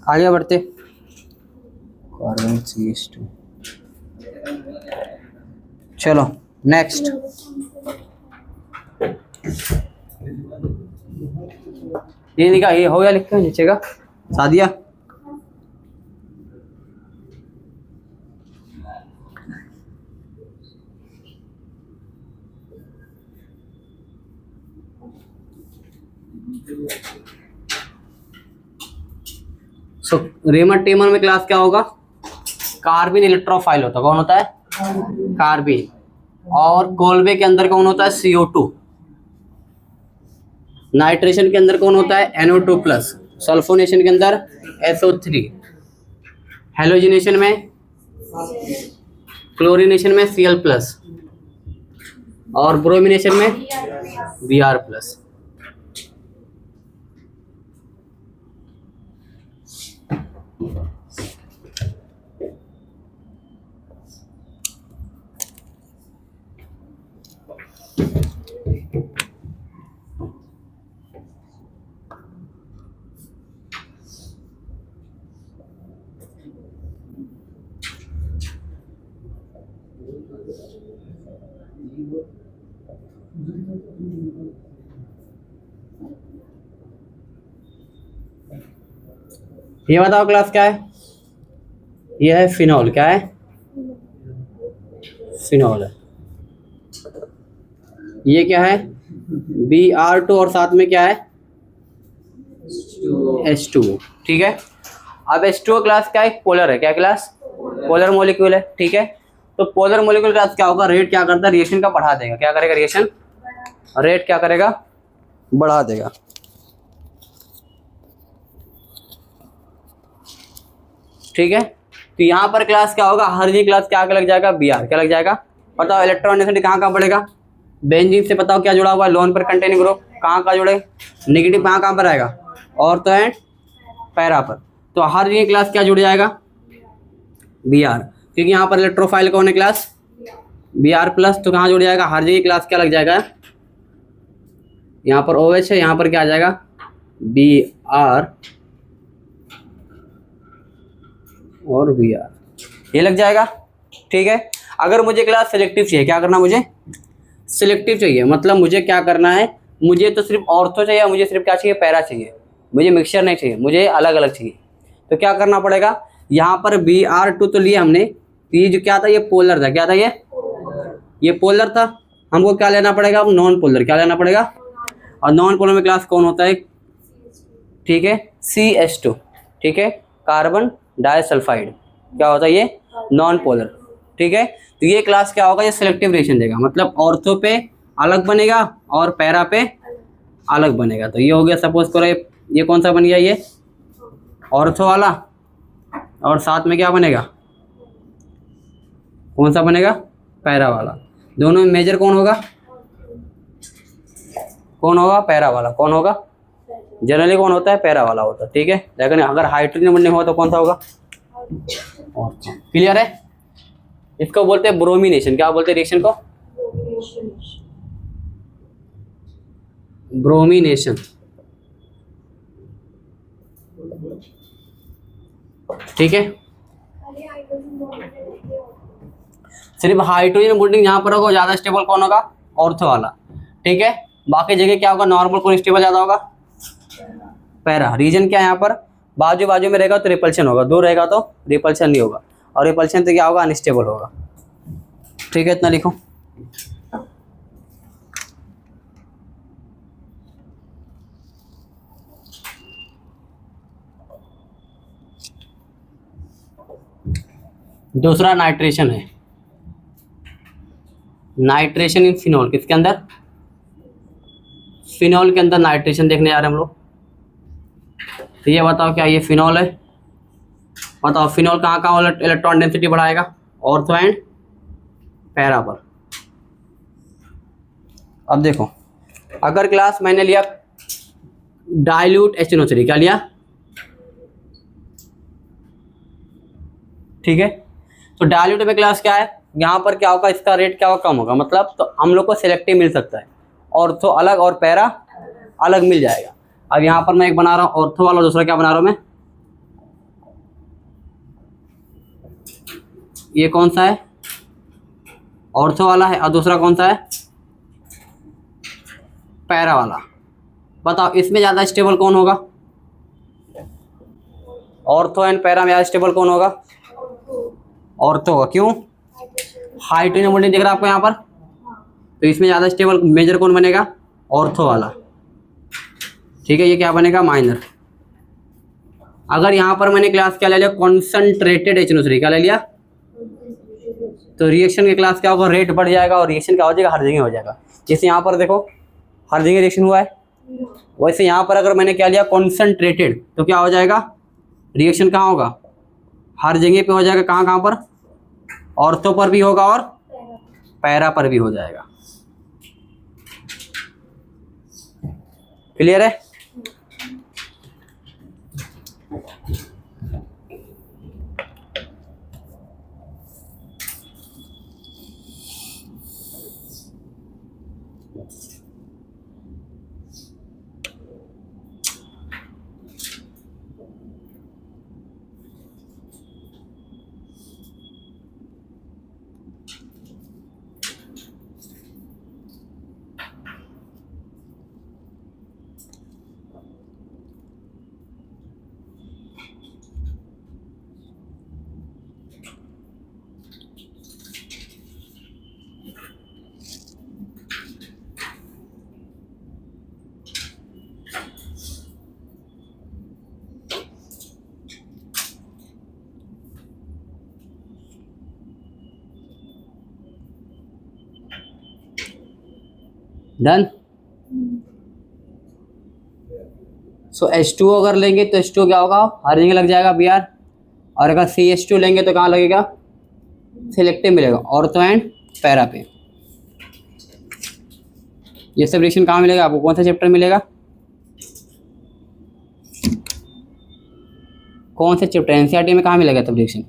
आगे बढ़ते, कार्बन CH2। चलो नेक्स्ट, ये लिखा, ये हो गया, लिखा नीचे का सादिया। सो रेमंड टेमर में क्लास क्या होगा? कार्बिन इलेक्ट्रोफाइल होता है। कौन होता है? कार्बिन। और कोल्बे के अंदर कौन होता है? CO2। नाइट्रेशन के अंदर कौन होता है? NO2 plus. सल्फोनेशन के अंदर SO3। हेलोजिनेशन में, क्लोरिनेशन में Cl प्लस। और ब्रोमिनेशन में Br प्लस। ये बताओ क्लास क्या है? ये है फिनॉल। क्या है? फिनॉल है। ये क्या है? Br2 और साथ में क्या है? H2O। ठीक है। अब H2O क्लास क्या है? पोलर है। क्या क्लास? पोलर मॉलिक्यूल है। ठीक है। तो पोलर मॉलिक्यूल क्लास क्या होगा? रेट क्या करता है? रिएक्शन का बढ़ा देगा। क्या करेगा? रिएक्शन रेट क्या करेगा? बढ़ा देगा। ठीक है। तो यहाँ पर क्लास क्या होगा? हर जी क्लास क्या लग जाएगा? Br। क्या लग जाएगा? बताओ इलेक्ट्रॉन डेंसिटी कहाँ बढ़ेगा? बेंजीन से बताओ क्या जुड़ा हुआ है? लोन पर कंटेनिंग ग्रुप। कहाँ जुड़े? नेगेटिव कहाँ पर आएगा? ऑर्थो एंड पैरा पर। तो हर जी क्लास क्या जुड़ जाएगा? Br। क्योंकि यहाँ पर इलेक्ट्रोफाइल कौन है? Class Br plus. तो कहाँ जुड़ जाएगा? हर जी क्लास क्या लग जाएगा? यहाँ पर OH है, यहाँ पर क्या आ जाएगा? Br और Br। ये लग जाएगा। ठीक है। अगर मुझे क्लास सिलेक्टिव चाहिए, क्या करना? मुझे सिलेक्टिव चाहिए। मतलब मुझे क्या करना है? मुझे तो सिर्फ ऑर्थो चाहिए, मुझे सिर्फ क्या चाहिए? पैरा चाहिए। मुझे मिक्सचर नहीं चाहिए, मुझे अलग अलग चाहिए। तो क्या करना पड़ेगा? यहाँ पर Br2 तो लिया हमने। ये जो क्या था? ये पोलर था। क्या था? ये पोलर था। हमको क्या लेना पड़ेगा? अब नॉन पोलर। क्या लेना पड़ेगा? और नॉन पोलर में क्लास कौन होता है? ठीक है, CH2। ठीक है, कार्बन डाइसल्फाइड। क्या होता है? ये नॉन पोलर। ठीक है। तो ये क्लास क्या होगा? ये सिलेक्टिव रिएक्शन देगा। मतलब ऑर्थो पे अलग बनेगा और पैरा पे अलग बनेगा। तो ये हो गया। सपोज करो ये कौन सा बन गया? ये ऑर्थो वाला। और साथ में क्या बनेगा? कौन सा बनेगा? पैरा वाला। दोनों में मेजर कौन होगा? कौन होगा? पैरा वाला। कौन होगा? जनरली कौन होता है? पैरा वाला होता है। ठीक है। लेकिन अगर हाइड्रोजन बॉन्डिंग हुआ तो कौन सा होगा? ऑर्थो। क्लियर है? इसको बोलते हैं ब्रोमिनेशन। क्या बोलते हैं रिएक्शन को? ब्रोमिनेशन। ठीक है। सिर्फ हाइड्रोजन बॉन्डिंग यहाँ पर होगा, ज्यादा स्टेबल कौन होगा? ऑर्थो वाला। ठीक है। बाकी जगह क्या होगा? नॉर्मल कौन स्टेबल ज्यादा होगा? पैरा। रीजन क्या है? यहाँ पर बाजू बाजू में रहेगा तो रिपल्शन होगा, दूर रहेगा तो रिपल्शन नहीं होगा। और रिपल्शन तो क्या होगा? अनस्टेबल होगा। ठीक है, इतना लिखो। दूसरा नाइट्रेशन है। नाइट्रेशन इन फिनॉल। किसके अंदर? फिनॉल के अंदर नाइट्रेशन देखने जा रहे हैं हम लोग। तो ये बताओ क्या ये फिनॉल है? बताओ फिनॉल कहाँ कहाँ इलेक्ट्रॉन डेंसिटी बढ़ाएगा? ऑर्थो एंड पैरा पर। अब देखो, अगर क्लास मैंने लिया डाइल्यूट HNO3। क्या लिया? ठीक है। तो डाइल्यूट में क्लास क्या है? यहाँ पर क्या होगा? इसका रेट क्या होगा? कम होगा। मतलब तो हम लोग को सिलेक्टिव मिल सकता है। ऑर्थो अलग और पैरा अलग मिल जाएगा। अब यहाँ पर मैं एक बना रहा हूँ ऑर्थो वाला, दूसरा क्या बना रहा हूँ मैं? ये कौन सा है? ऑर्थो वाला है। और दूसरा कौन सा है? पैरा वाला। बताओ इसमें ज़्यादा स्टेबल कौन होगा? ऑर्थो एंड पैरा में ज़्यादा स्टेबल कौन होगा? ऑर्थो होगा। क्यों? हाइड्रोजन बॉन्डिंग दिख रहा है आपको यहाँ पर? तो इसमें ज़्यादा स्टेबल मेजर कौन बनेगा? ऑर्थो वाला। ठीक है, ये क्या बनेगा, माइनर। अगर यहाँ पर मैंने क्लास क्या ले लिया, कॉन्सेंट्रेटेड HNO3, क्या ले लिया, तो रिएक्शन के क्लास क्या होगा, रेट बढ़ जाएगा और रिएक्शन क्या हो जाएगा, हर जगह हो जाएगा। जैसे यहाँ पर देखो हर जगह रिएक्शन हुआ है, वैसे यहाँ पर अगर मैंने क्या लिया, कॉन्सेंट्रेटेड, तो क्या हो जाएगा, रिएक्शन कहाँ होगा, हर जगह पे हो जाएगा। कहाँ कहाँ पर, ऑर्थो पर भी होगा और पैरा पर भी हो जाएगा। क्लियर है। डन। सो H2O अगर लेंगे तो H2O क्या होगा, हर जगह लग जाएगा Br। और अगर CH2 लेंगे तो कहाँ लगेगा, सिलेक्टिव मिलेगा, ऑर्थो एंड पैरा पे। ये सब रिएक्शन कहाँ मिलेगा आपको, कौन सा चैप्टर मिलेगा, कौन से चैप्टर, NCERT में कहाँ मिलेगा तब रिएक्शन,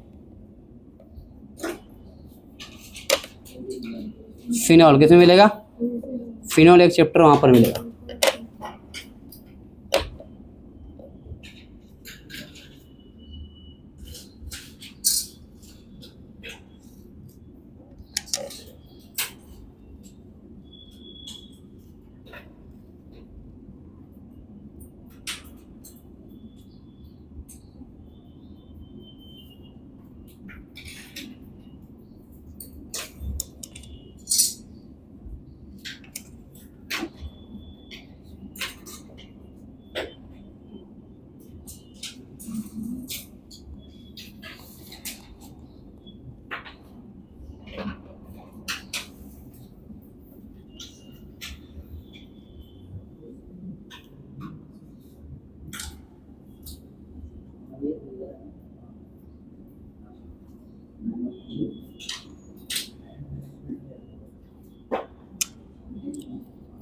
फिनॉल किसमें मिलेगा, फिनॉल एक चैप्टर वहाँ पर मिलेगा।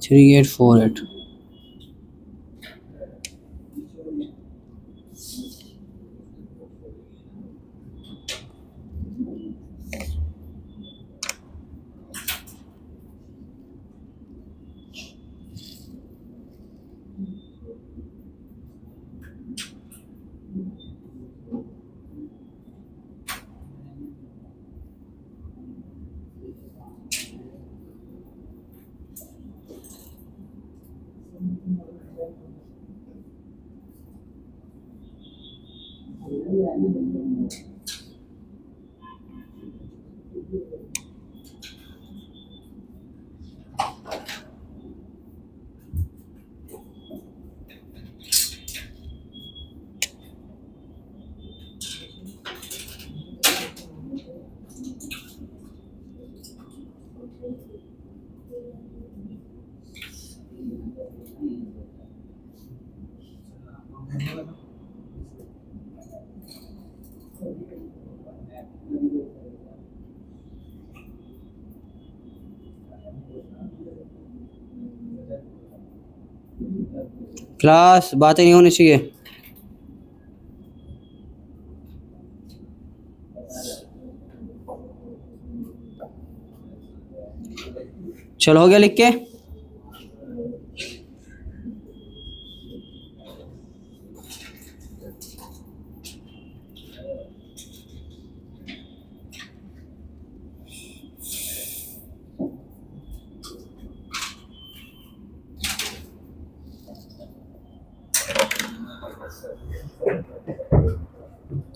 थ्री 8 4 8 क्लास बातें नहीं होनी चाहिए। चलो हो गया लिख के।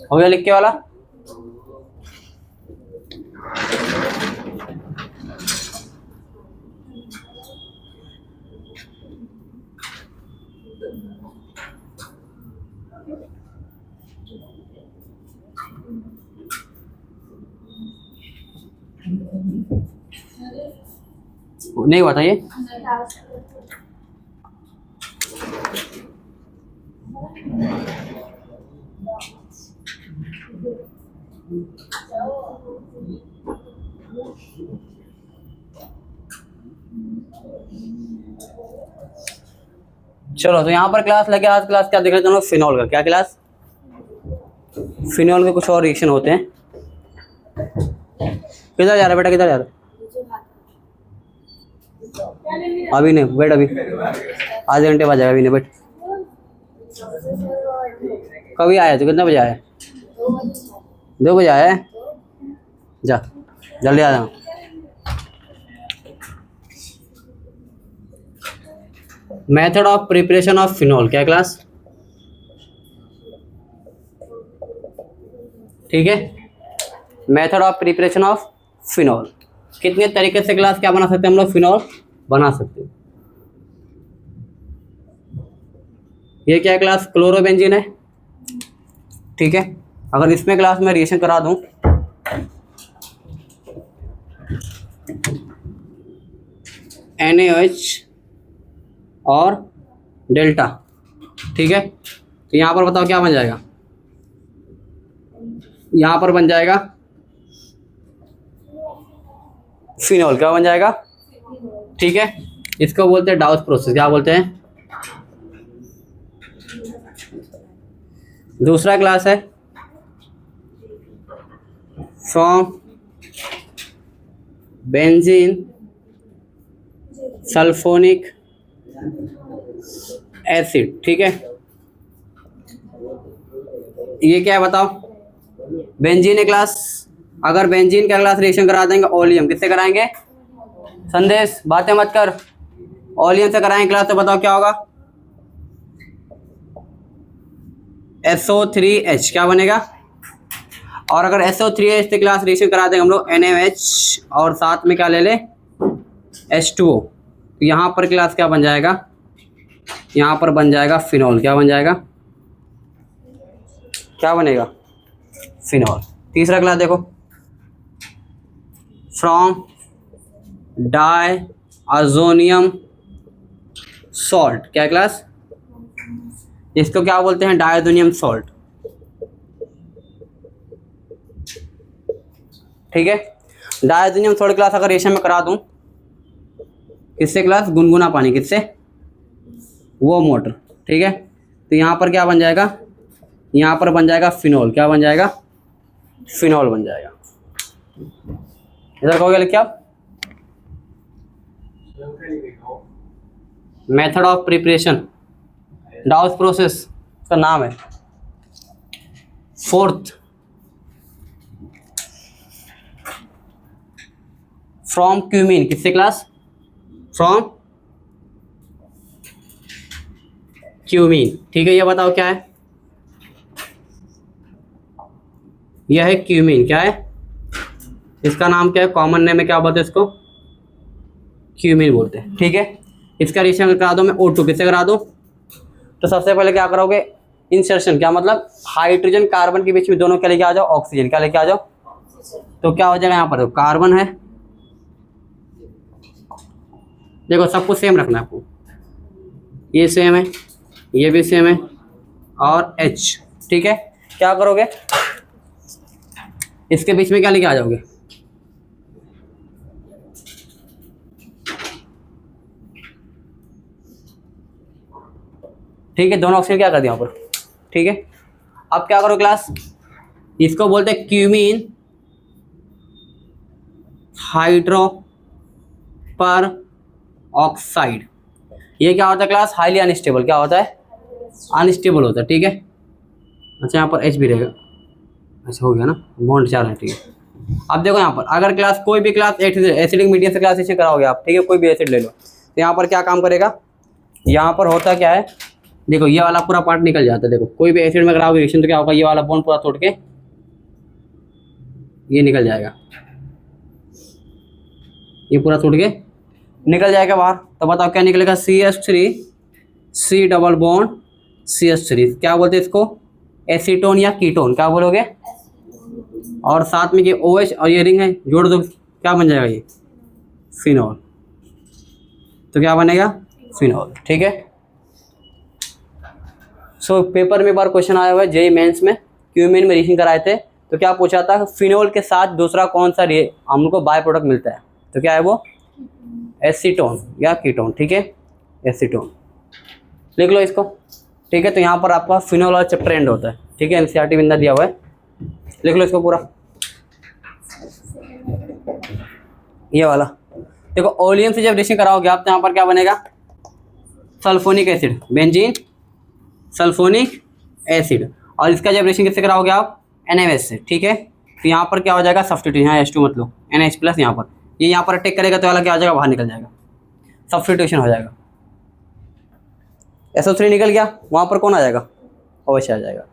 हो गया लिख के वाला। नहीं हुआ था ये? चलो तो यहाँ पर क्लास लगे। आज क्लास क्या देख रहे थे हम लोग? फिनॉल का। क्या क्लास? फिनॉल के कुछ और रिएक्शन होते हैं। किधर जा रहा है बेटा, किधर जा रहा है? अभी नहीं, बैठ अभी, आधे घंटे बाद जाएगा। अभी नहीं, बैठ। कभी आया तो? कितने बजे आया? 2 बजे आया है? जा जल्दी आ जाओ। Method of preparation of phenol. क्या क्लास? ठीक है, method of preparation of phenol. कितने तरीके से क्लास क्या बना सकते हैं हम लोग? फिनॉल बना सकते हैं। ये क्या क्लास? क्लोरोबेंजीन है। ठीक है, अगर इसमें क्लास में रिएक्शन करा दूं, NaOH और डेल्टा, ठीक है, तो यहाँ पर बताओ क्या बन जाएगा? यहाँ पर बन जाएगा फिनॉल। क्या बन जाएगा? ठीक है, इसको बोलते हैं डाउस प्रोसेस। क्या बोलते हैं? दूसरा क्लास है फ्रॉम बेंजीन सल्फोनिक एसिड। ठीक है, ये क्या है बताओ? बेंजीन है क्लास। अगर बेंजीन का क्लास रिएक्शन करा देंगे ओलियम, किससे कराएंगे? संदेश बातें मत कर, ओलियम से कराएंगे क्लास, तो बताओ क्या होगा? SO3H। क्या बनेगा? और अगर SO3H से क्लास रिएक्शन करा देंगे हम लोग NaOH और साथ में क्या ले ले? H2O। तो यहाँ पर क्लास क्या बन जाएगा? यहाँ पर बन जाएगा फिनॉल। क्या बन जाएगा? क्या बनेगा? फिनॉल। तीसरा क्लास देखो, फ्रॉम डायज़ोनियम सॉल्ट। क्या क्लास? इसको क्या बोलते हैं? Diazonium salt. ठीक है, डायज़ोनियम सॉल्ट क्लास अगर रिएक्शन में करा दूं, किससे क्लास? गुनगुना पानी। किससे? वो मोटर। ठीक है, तो यहाँ पर क्या बन जाएगा? यहाँ पर बन जाएगा फिनॉल। क्या बन जाएगा? फिनॉल बन जाएगा। इधर कहोगे क्या? मेथड ऑफ प्रिपरेशन डाउस प्रोसेस का नाम है। Fourth, from cumene. किससे क्लास? From cumene. ठीक है, ये बताओ क्या है? यह है क्यूमीन। क्या है इसका नाम? क्या है कॉमन नेम है? क्या बोलते हैं इसको? क्यूमीन बोलते हैं। ठीक है, इसका रिएक्शन करा दो मैं O2। किससे करा दूं? तो सबसे पहले क्या करोगे? इंसर्शन। क्या मतलब? हाइड्रोजन कार्बन के बीच में दोनों क्या लेके आ जाओ? ऑक्सीजन। क्या लेके आ जाओ? तो क्या हो जाएगा? यहाँ पर कार्बन है, देखो सब कुछ सेम रखना है आपको। ये सेम है, ये भी सेम है, और H। ठीक है, क्या करोगे? इसके बीच में क्या लेके आ जाओगे? ठीक है, दोनों ऑक्सीजन क्या कर दिया यहाँ पर। ठीक है, अब क्या करो क्लास? इसको बोलते हैं क्यूमीन हाइड्रो पर ऑक्साइड। ये क्या होता है क्लास? Highly unstable. क्या होता है? अनस्टेबल होता है। ठीक है, अच्छा यहाँ पर H भी रहेगा। अच्छा हो गया ना, बॉन्ड 4 है। ठीक है, अब देखो यहाँ पर अगर क्लास कोई भी क्लास एसिडिक मीडियम से क्लास इसे कराओगे आप, ठीक है, कोई भी एसिड ले लो, तो यहाँ पर क्या काम करेगा? यहाँ पर होता क्या है? देखो ये वाला पूरा पार्ट निकल जाता है। देखो कोई भी एसिड में कराओगे रिएक्शन तो क्या होगा? ये वाला बॉन्ड पूरा तोड़ के ये निकल जाएगा, ये पूरा तोड़ के निकल जाएगा बाहर। तो बताओ क्या निकलेगा? CH3 C double bond CH3। क्या बोलते हैं इसको? एसीटोन या कीटोन। क्या बोलोगे? और साथ में ये OH और ये रिंग है, जोड़ दो, क्या बन जाएगा? ये फिनॉल। तो क्या बनेगा, फिनॉल। ठीक है। सो पेपर में एक बार क्वेश्चन आया हुआ है जेईई मेंस में, क्यूमेन में रिएक्शन कराए थे, तो क्या पूछा था, फिनॉल के साथ दूसरा कौन सा हम लोग को बाय प्रोडक्ट मिलता है, तो क्या है वो, एसीटोन या कीटोन। ठीक है, एसीटोन लिख लो इसको। ठीक है, तो यहाँ पर आपका फिनॉल वाला चैप्टर एंड होता है। ठीक है, एनसीईआरटी में दिया हुआ है, लिख लो इसको पूरा, ये वाला। देखो ओलियम से जब रिएक्शन कराओगे आप तो यहाँ पर क्या बनेगा, sulphonic acid, benzene sulphonic acid. और इसका जब रिएक्शन किससे कराओगे आप, NaOH से। ठीक है, तो यहाँ पर क्या हो जाएगा, सब्स्टिट्यूशन, यहाँ H2 मत लो, NH प्लस यहाँ पर, ये यहाँ पर अटैक करेगा तो वाला क्या हो जाएगा, बाहर निकल जाएगा, सब्स्टिट्यूशन हो जाएगा। SO3 निकल गया, वहाँ पर कौन आ जाएगा, अवश्य आ जाएगा।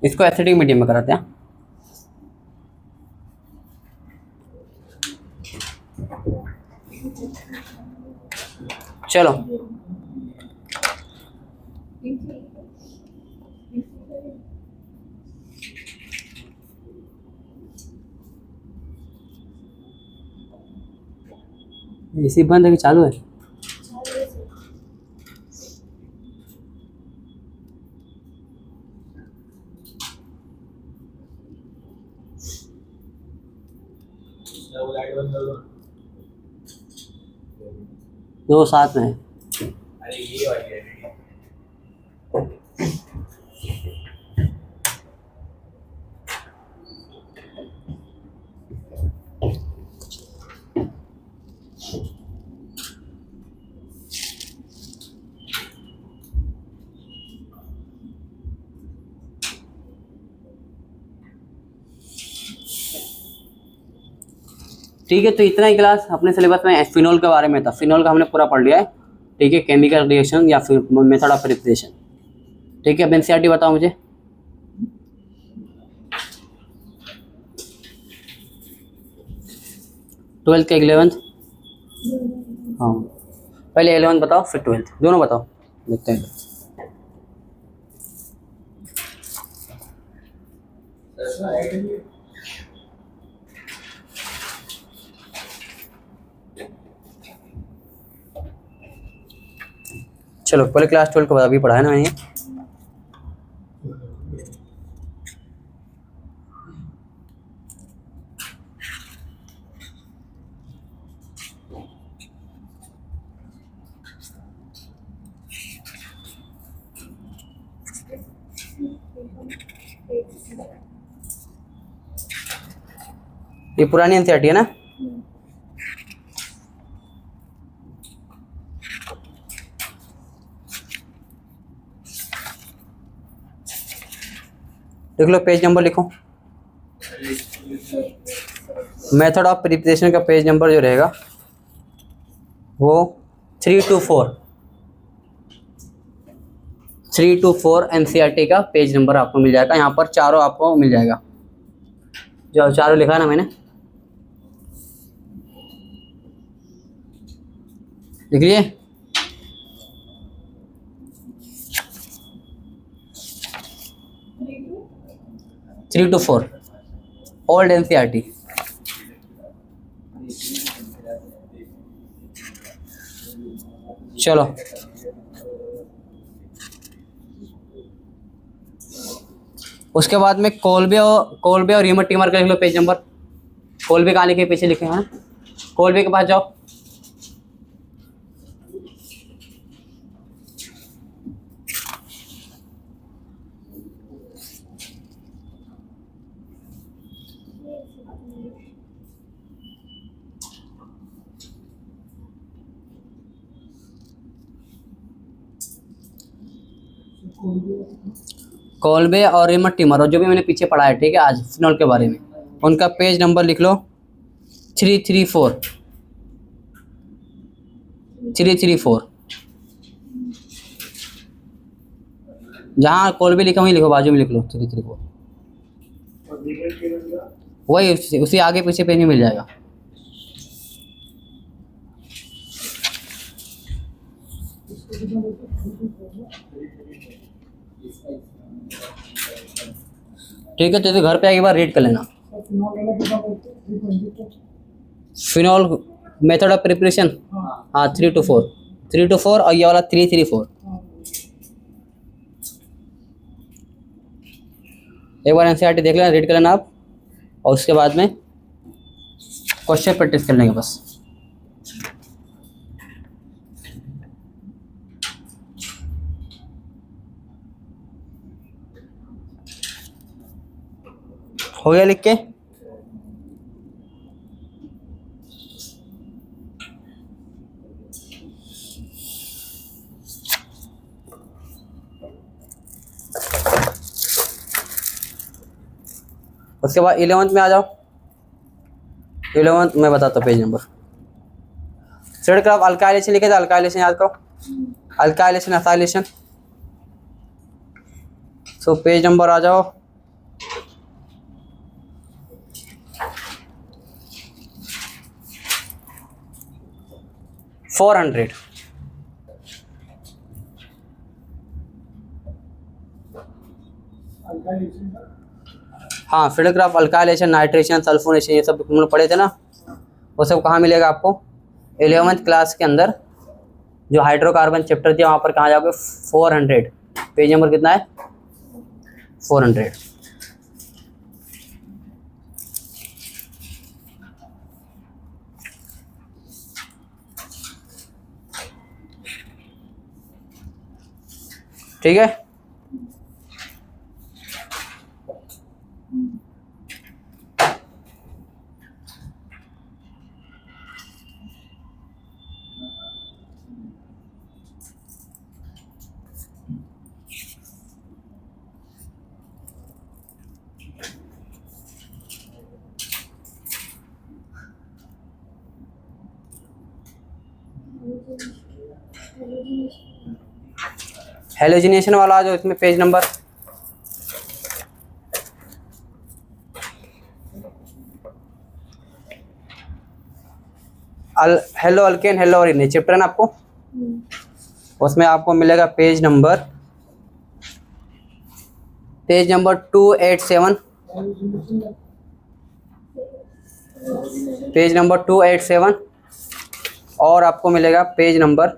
इसको एसिडिक मीडियम में कराते हैं। चलो एसी बंद है कि चालू है, दो साथ में है। अरे ये वाली है। ठीक है, तो इतना ही क्लास अपने सिलेबस में फिनॉल के बारे में था। फिनॉल का हमने पूरा पढ़ लिया है। ठीक है, केमिकल रिएक्शन या फिर मेथड ऑफ प्रिपरेशन। ठीक है, अब एनसीईआरटी बताओ मुझे। ट्वेल्थ का 11th, हाँ पहले 11th बताओ फिर 12th, दोनों बताओ, देखते हैं। चलो पहले क्लास 12 को अभी पढ़ा है ना मैंने। ये पुरानी एनसीईआरटी है ना। देख लो, पेज नंबर लिखो। मेथड ऑफ प्रिपरेशन का पेज नंबर जो रहेगा वो 324 एनसीईआरटी का पेज नंबर आपको मिल जाएगा। यहाँ पर चारों आपको मिल जाएगा, जो चारों लिखा है ना मैंने, लिख लिए। Three two four old NCERT. चलो उसके बाद में कोल्बे और रीमर टीमर का लिख लो पेज नंबर। कोल्बे कहाँ लिखे, पीछे लिखे हैं, कोल्बे के पास जाओ। कोल्बे और रीमर टीमर, और जो भी मैंने पीछे पढ़ा है, ठीक है, आज फिनॉल के बारे में, उनका पेज नंबर लिख लो 334। जहाँ कोल्बे लिखा वहीं लिखो, बाजू में लिख लो 334। वही उसी आगे पीछे पेज में मिल जाएगा। ठीक है, तो घर पे एक बार रीड कर लेना। सर फिनॉल वाला कितना बोलते हैं 320 फिनॉल मेथड ऑफ प्रिपरेशन, हाँ 3 to 4, 3 to 4 और ये वाला 3 3 4। एक बार एनसीईआरटी देख लेना, रीड कर लेना आप, और उसके बाद में क्वेश्चन प्रैक्टिस कर लेंगे बस। हो गया लिख के? उसके बाद 11th में आ जाओ। 11th में बताता हूँ पेज नंबर। सेड क्राफ अल्काइलेशन लिखे थे, अल्काइलेशन याद करो, alkylation acylation. So page number आ जाओ 400। हाँ, फील्ड ग्राफ अल्काइलेशन, नाइट्रेशन, सल्फोनेशन, ये सब हम लोग पढ़े थे ना, वो सब कहाँ मिलेगा आपको? 11th क्लास के अंदर जो हाइड्रोकार्बन चैप्टर दिया वहाँ पर कहाँ जाओगे? 400। पेज नंबर कितना है? 400। ठीक है, हेलोजिनेशन वाला जो इसमें page number hello alkane hello और चैप्टर है ना आपको, उसमें आपको मिलेगा पेज नंबर 287, पेज नंबर 287, और आपको मिलेगा पेज नंबर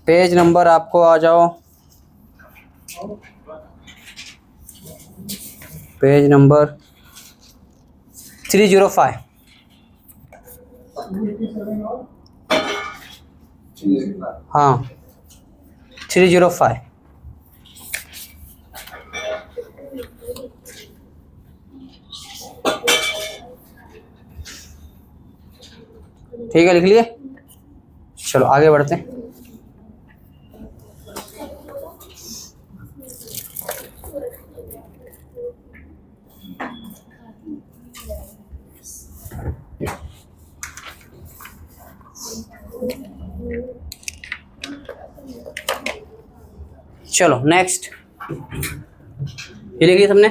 287 आपको आ जाओ पेज नंबर 305। हाँ 305। ठीक है, लिख लिए? चलो आगे बढ़ते हैं। चलो नेक्स्ट, ये लिख लिया सबने?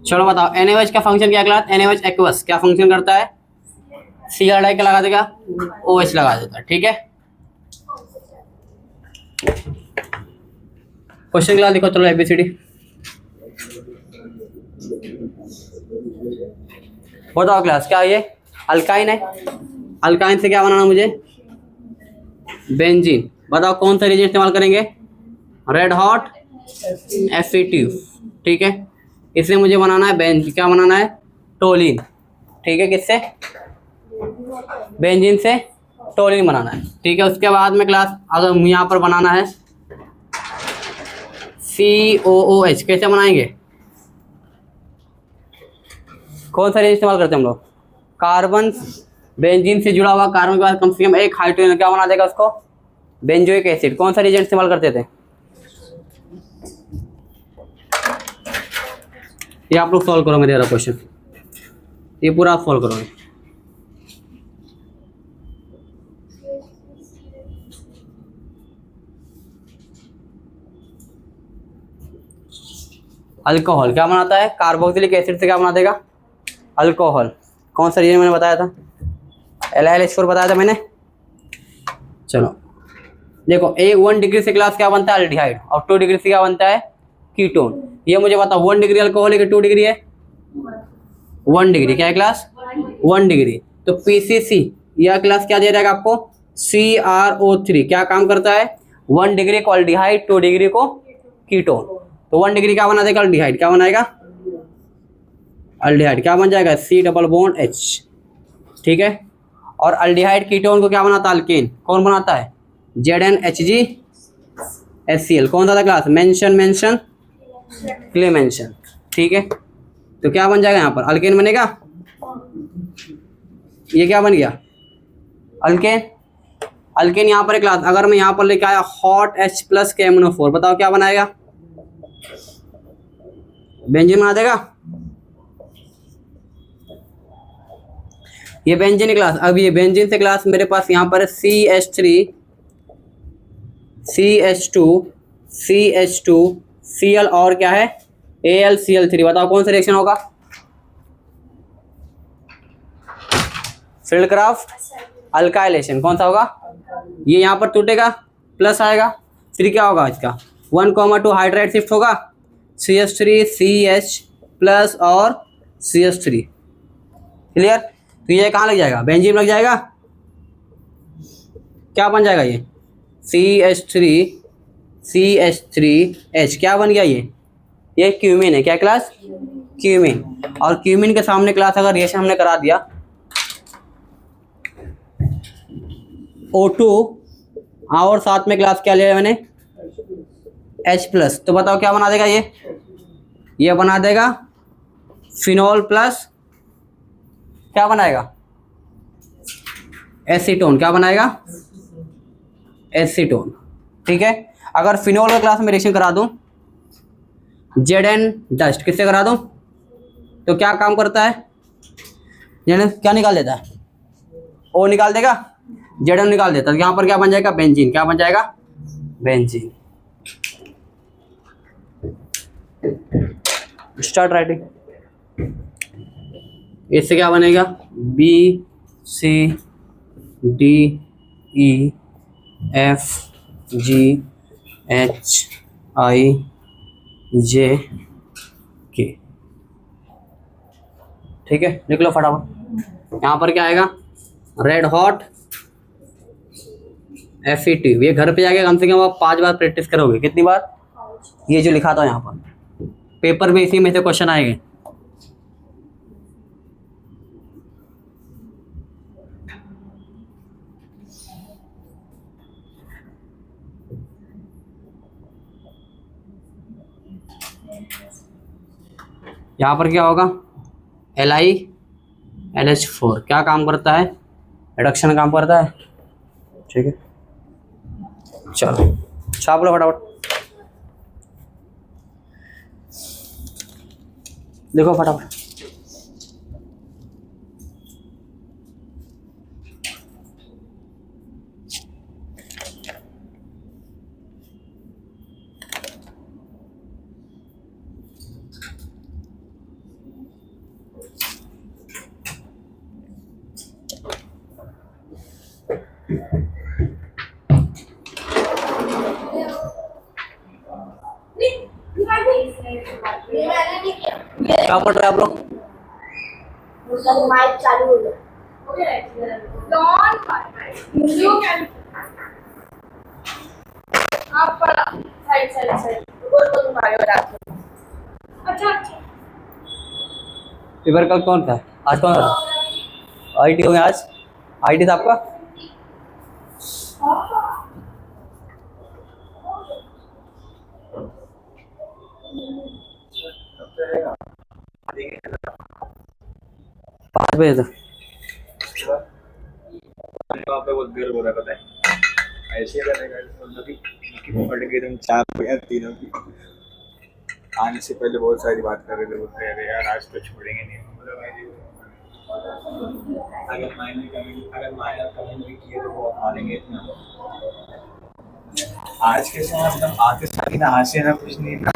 चलो बताओ, NaOH का फंक्शन क्या कहलाता है? NaOH एक्वस क्या फंक्शन करता है? Cl क्या लगा देगा? OH लगा देता है। ठीक है, क्वेश्चन क्लास लिखो। चलो ABCD बताओ क्लास, क्या ये अल्काइन है? अल्काइन से क्या बनाना मुझे? बेंजीन। बताओ कौन सा रिएजेंट इस्तेमाल करेंगे? Red hot Fe2। ठीक है, इसलिए मुझे बनाना है बेंजीन। क्या बनाना है? टोलिन। ठीक है, किससे? बेंजीन से टोलिन बनाना है। ठीक है, उसके बाद में क्लास अगर यहाँ पर बनाना है COOH, कैसे बनाएंगे? कौन सा रेंज इस्तेमाल करते हैं हम लोग? कार्बन बेंजीन से जुड़ा हुआ कार्बन के बाद कम से कम एक हाइड्रोजन क्या बना देगा उसको, बेंजोइक एसिड। कौन सा रिएजेंट इस्तेमाल करते थे, ये आप लोग सॉल्व करो मेरे वाला क्वेश्चन, ये पूरा आप सॉल्व करोगे। अल्कोहल क्या बनाता है, कार्बोक्सिलिक एसिड से क्या बना देगा, अल्कोहल। कौन सा रिएजेंट मैंने बताया था, LiH4 बताया था मैंने। चलो देखो, 1 डिग्री से ग्लास क्या बनता है, अल्डिहाइड, और 2 डिग्री से क्या बनता है, कीटोन। ये मुझे बताओ 1 डिग्री अल्कोहल है कि 2 डिग्री है, 1 डिग्री। क्या है क्लास, 1 डिग्री। तो PCC यह क्लास क्या दे रहेगा आपको, CrO3 क्या काम करता है, 1 डिग्री को अल्डिहाइड, 2 डिग्री को कीटोन। तो 1 डिग्री क्या बना देगा, अल्डिहाइड। क्या बनाएगा, अल्डिहाइड। क्या बन जाएगा, C डबल बॉन्ड H। ठीक है। और अल्डिहाइड कीटोन को क्या बनाता है, अल्केन। कौन बनाता है, ZnHgHCl। कौन सा था क्लास, मेंशन क्लेमेंशन। ठीक है। तो क्या बन जाएगा यहाँ पर, अल्केन बनेगा। ये क्या बन गया, अल्केन। अल्केन यहाँ पर एक क्लास, अगर मैं यहाँ पर लेके आया हॉट H+ KMnO4, बताओ क्या बनाएगा, बेंजीन बना देगा। ये बेंजीन क्लास। अब ये बेंजीन से क्लास मेरे पास यहाँ पर CH3 CH2 CH2 Cl और क्या है, AlCl3। बताओ कौन सा रिएक्शन होगा, फिल्डक्राफ्ट अल्काइलेशन। कौन सा होगा, ये यहाँ पर टूटेगा, प्लस आएगा, फिर क्या होगा इसका 1,2 हाइड्राइड शिफ्ट होगा, CH3 CH+ और CH3। क्लियर। तो ये कहाँ लग जाएगा, बेंजीन लग जाएगा। क्या बन जाएगा ये, CH3 CH3H। क्या बन गया ये क्यूमिन है। क्या क्लास, क्यूमिन। और क्यूमिन के सामने क्लास अगर रिएक्शन हमने करा दिया O2 और साथ में क्लास क्या लिया मैंने, H+, तो बताओ क्या बना देगा ये बना देगा फिनॉल प्लस क्या बनाएगा, एसीटोन। क्या बनाएगा, एसीटोन। ठीक है। अगर फिनॉल का क्लास में रिएक्शन करा दूं Zn डस्ट, किससे करा दूं, तो क्या काम करता है, क्या निकाल देता है, O निकाल देगा, Zn निकाल देता है। तो यहाँ पर क्या बन जाएगा, बेंजीन। क्या बन जाएगा, बेंजीन। Start writing. इससे क्या बनेगा, BCDEFGHIJK। ठीक है, लिख लो फटाफट। यहाँ पर क्या आएगा, रेड हॉट FET। ये घर पे जाके कम से कम आप 5 बार प्रैक्टिस करोगे। कितनी बार, ये जो लिखा था यहाँ पर, पेपर में इसी में से क्वेश्चन आएंगे। यहाँ पर क्या होगा, LiLH4 क्या काम करता है, रिडक्शन काम करता है। ठीक है, चलो छाप लो फटाफट, देखो फटाफट। क्या पढ़ रहे हैं आप लोग, माइक चालू हो गया। आप पढ़ा साइड बोल को तुम आगे बता। अच्छा पेपर कल कौन था, आज कौन था, IT हो गया आज, IT था आपका। पाँच बजे तक हो रहा है पता है, ऐसे करेगा मतलब कि पढ़ के तुम 4 या 3 की आने से पहले बहुत सारी बात कर रहे थे, बोलते हैं अरे यार आज तो छोड़ेंगे नहीं। अगर माइनर कमेंट भी किए तो वो मानेंगे इतना। आज के समय मतलब आते सारी ना हंसे ना कुछ नहीं ना,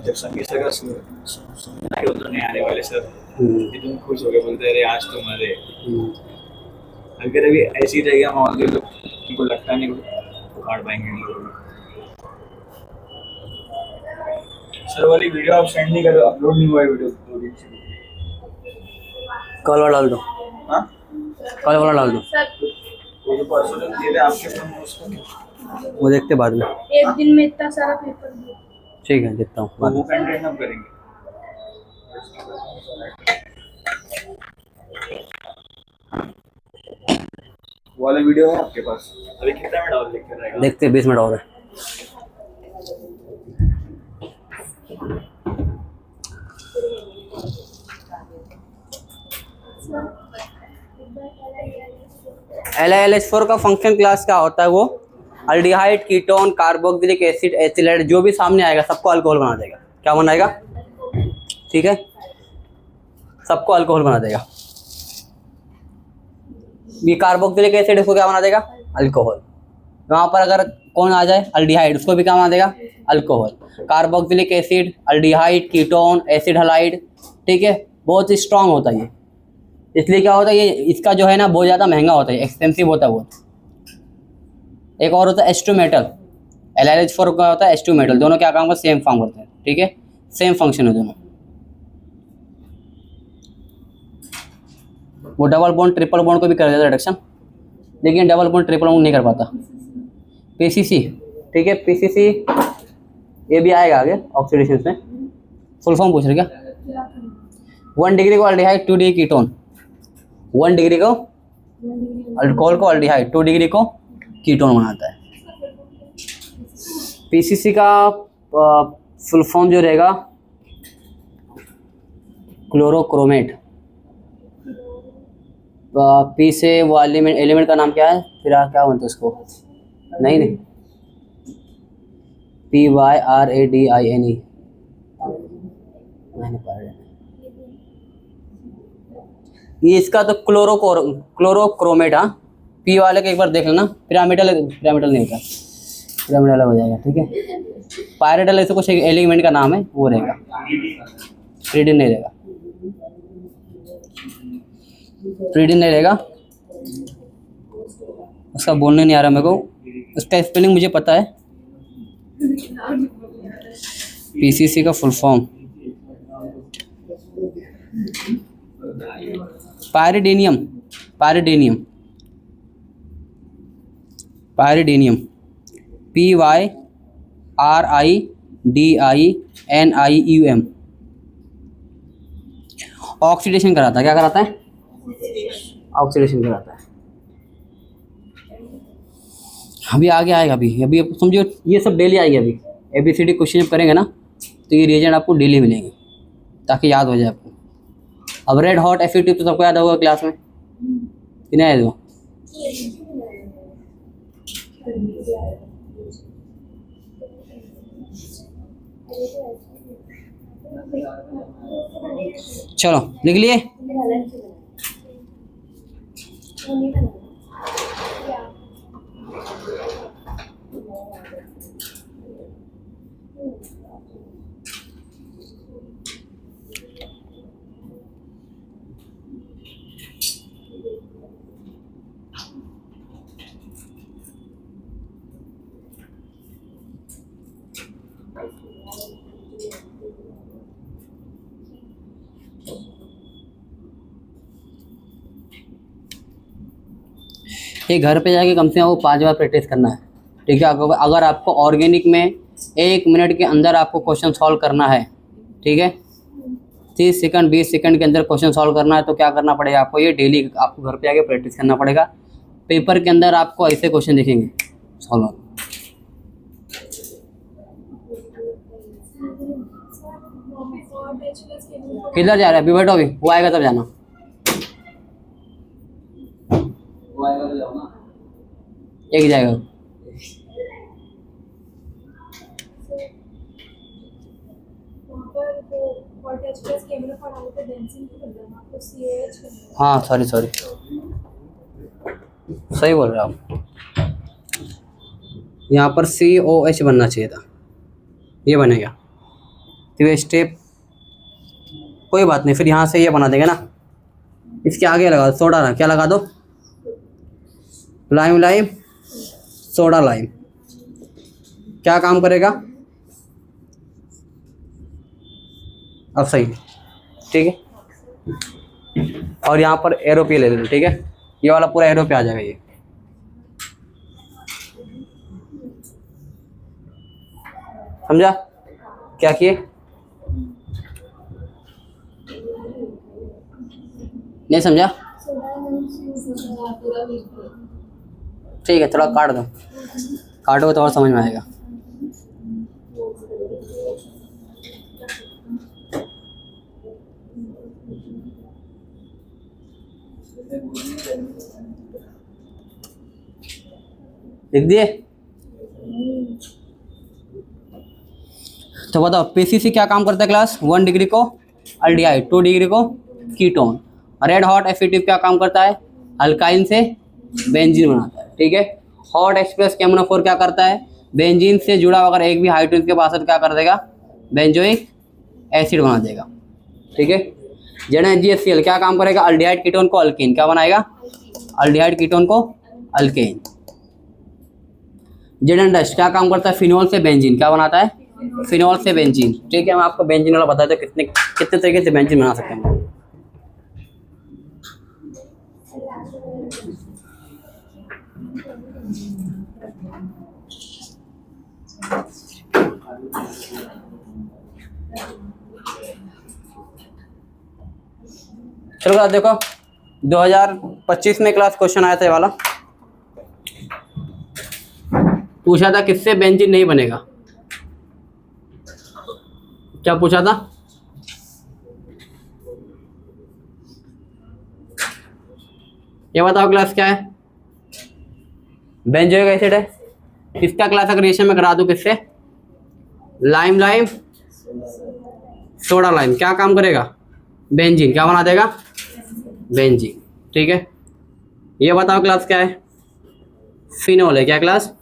जब संगीत सर का सुनना ही उधर नहीं आने वाले सर एकदम खुश हो गए, बोलते अरे आज तो मजे। अगर अभी ऐसी रहेगा माहौल तो उनको लगता नहीं उखाड़ पाएंगे इन लोगों को। सर वाली वीडियो आप सेंड नहीं करो, अपलोड नहीं हुआ है वीडियो 2 दिन से। कल वाला डाल दो, हाँ कल वाला डाल दो, वो जो परसों जो दिए थे आपके फोन में उसको क्या? वो देखते बाद में। एक दिन में इतना सारा पेपर दिया। ठीक है देखता हूँ बाद वो में। कंटेंट हम करेंगे। वो वाला वीडियो है आपके पास? अभी कितना मिनट और लेके रहेगा? देखते 20 मिनट और है। LiLH4 का फंक्शन क्लास क्या होता है? वो अल्डिहाइड, कीटोन, कार्बोक्सिलिक एसिड, एसिलाइड जो भी सामने आएगा सबको अल्कोहल बना देगा। क्या बनाएगा? ठीक है, सबको अल्कोहल बना देगा। ये कार्बोक्सिलिक एसिड इसको क्या बना देगा? अल्कोहल। वहाँ पर अगर कौन आ जाए अल्डिहाइड, उसको भी क्या बना देगा? Alcohol. Carboxylic acid, aldehyde, ketone, acid halide, ठीक है, बहुत ही स्ट्रांग होता है ये। इसलिए क्या होता है ये, इसका जो है ना बहुत ज़्यादा महंगा होता है, एक्सपेंसिव होता है बहुत। एक और होता है H2 मेटल, LiLH4 का होता है H2 मेटल। दोनों क्या काम करते हैं? सेम काम करते हैं, ठीक है, सेम फंक्शन है दोनों। वो डबल बॉन्ड ट्रिपल बॉन्ड को भी कर देता है रिडक्शन, लेकिन डबल बॉन्ड ट्रिपल बॉन्ड नहीं कर पाता। PCC, ठीक है, PCC ये भी आएगा आगे ऑक्सीडेशन में। फुल फॉर्म पूछ रहे क्या? 1 डिग्री को अल्डिहाइड, 2 डिग्री कीटोन। 1 डिग्री को अल्कोहल को अल्डिहाइड, 2 डिग्री को कीटोन बनाता है। PCC का फुल फॉर्म जो रहेगा क्लोरोक्रोमेट। पी से वो एलिमेंट का नाम क्या है फिर? क्या बोलते हैं उसको? नहीं PYRADINE, मैंने पढ़ा है ये। इसका तो क्लोरोक्रोमेट। हाँ, पी वाले का एक बार देख लेना। पिरामिडल नहीं होता, पिरामिडल हो जाएगा, ठीक है। पायरेडल ऐसे कुछ एलिमेंट का नाम है, वो रहेगा। फ्रीडिन नहीं रहेगा, फ्रीडिन नहीं रहेगा। उसका बोलने नहीं आ रहा मेरे को, उसका स्पेलिंग मुझे पता है। PCC का फुल फॉर्म पायरिडेनियम, PYRIDENIUM, ऑक्सीडेशन कराता है। क्या कराता है? ऑक्सीडेशन कराता है। अभी आगे आएगा, अभी समझो ये सब डेली आएगी। अभी ABCD क्वेश्चन जब करेंगे ना तो ये रिएजेंट आपको डेली मिलेंगे, ताकि याद हो जाए आपको। अब रेड हॉट एसिड तो सबको याद होगा क्लास में, कि नहीं याद होगा? चलो लिख लिए। ये घर पे जाके कम से कम 5 बार प्रैक्टिस करना है, ठीक है। अगर आपको ऑर्गेनिक में 1 मिनट के अंदर आपको क्वेश्चन सॉल्व करना है, ठीक है, 30 सेकंड 20 सेकंड के अंदर क्वेश्चन सॉल्व करना है, तो क्या करना पड़ेगा आपको? ये डेली आपको घर पे जाके प्रैक्टिस करना पड़ेगा। पेपर के अंदर आपको ऐसे क्वेश्चन दिखेंगे सॉल्व। किधर जा रहा है? अभी बैठो, अभी वो आएगा तब जाना। वो आएगा एक जाएगा। वहाँ पर वो हॉट एक्सप्रेस कैमरा पड़ा हुआ था बेंजीन की बदला में आपको COH करना हाँ सॉरी सॉरी, सही बोल रहे हो आप। यहाँ पर COH बनना चाहिए था, ये बनेगा। तो ये स्टेप कोई बात नहीं, फिर यहाँ से ये बना देंगे ना। इसके आगे लगा दो सोडा ना, क्या लगा दो, लाइम लाइम सोडा लाइम। क्या काम करेगा, अब सही, ठीक है। और यहाँ पर एरो पे ले लो, ठीक है, ये वाला पूरा एरो पे आ जाएगा ये। समझा क्या किए, नहीं समझा, ठीक है, थोड़ा काट दो, काटो तो और समझ में आएगा। लिख दिए, तो बताओ पीसीसी क्या काम करता है क्लास, 1 डिग्री को अल्डिहाइड, 2 डिग्री को कीटोन। रेड हॉट एसिटिव क्या काम करता है, अल्काइन से बेंजीन बनाता है, ठीक है। हॉट एक्सप्रेस KMnO4 क्या करता है, बेंजीन से जुड़ा अगर एक भी हाइड्रोजन के पास है तो क्या कर देगा, बेंजोइक एसिड बना देगा, ठीक है। ZnHCl क्या काम करेगा, अल्डिहाइड कीटोन को अल्केन क्या बनाएगा, अल्डिहाइड कीटोन को अल्केन। Zn डस्ट क्या काम करता है, फिनोल से बेंजीन क्या बनाता है, फिनोल से बेंजीन, ठीक है। मैं आपको बेंजीन वाला बताया था कितने कितने तरीके से बेंजीन बना सकते हैं। चलो आप देखो 2025 में क्लास क्वेश्चन आया था ये वाला, पूछा था किससे बेंजीन नहीं बनेगा, क्या पूछा था, ये बताओ क्लास क्या है, बेंजोइक एसिड है। इसका क्लास अगर रिएक्शन में करा दूं किससे, लाइम लाइम सोडा लाइम, क्या काम करेगा, बेंजीन क्या बना देगा, बेंजीन, ठीक है। ये बताओ क्लास क्या है, फिनोल है, क्या क्लास,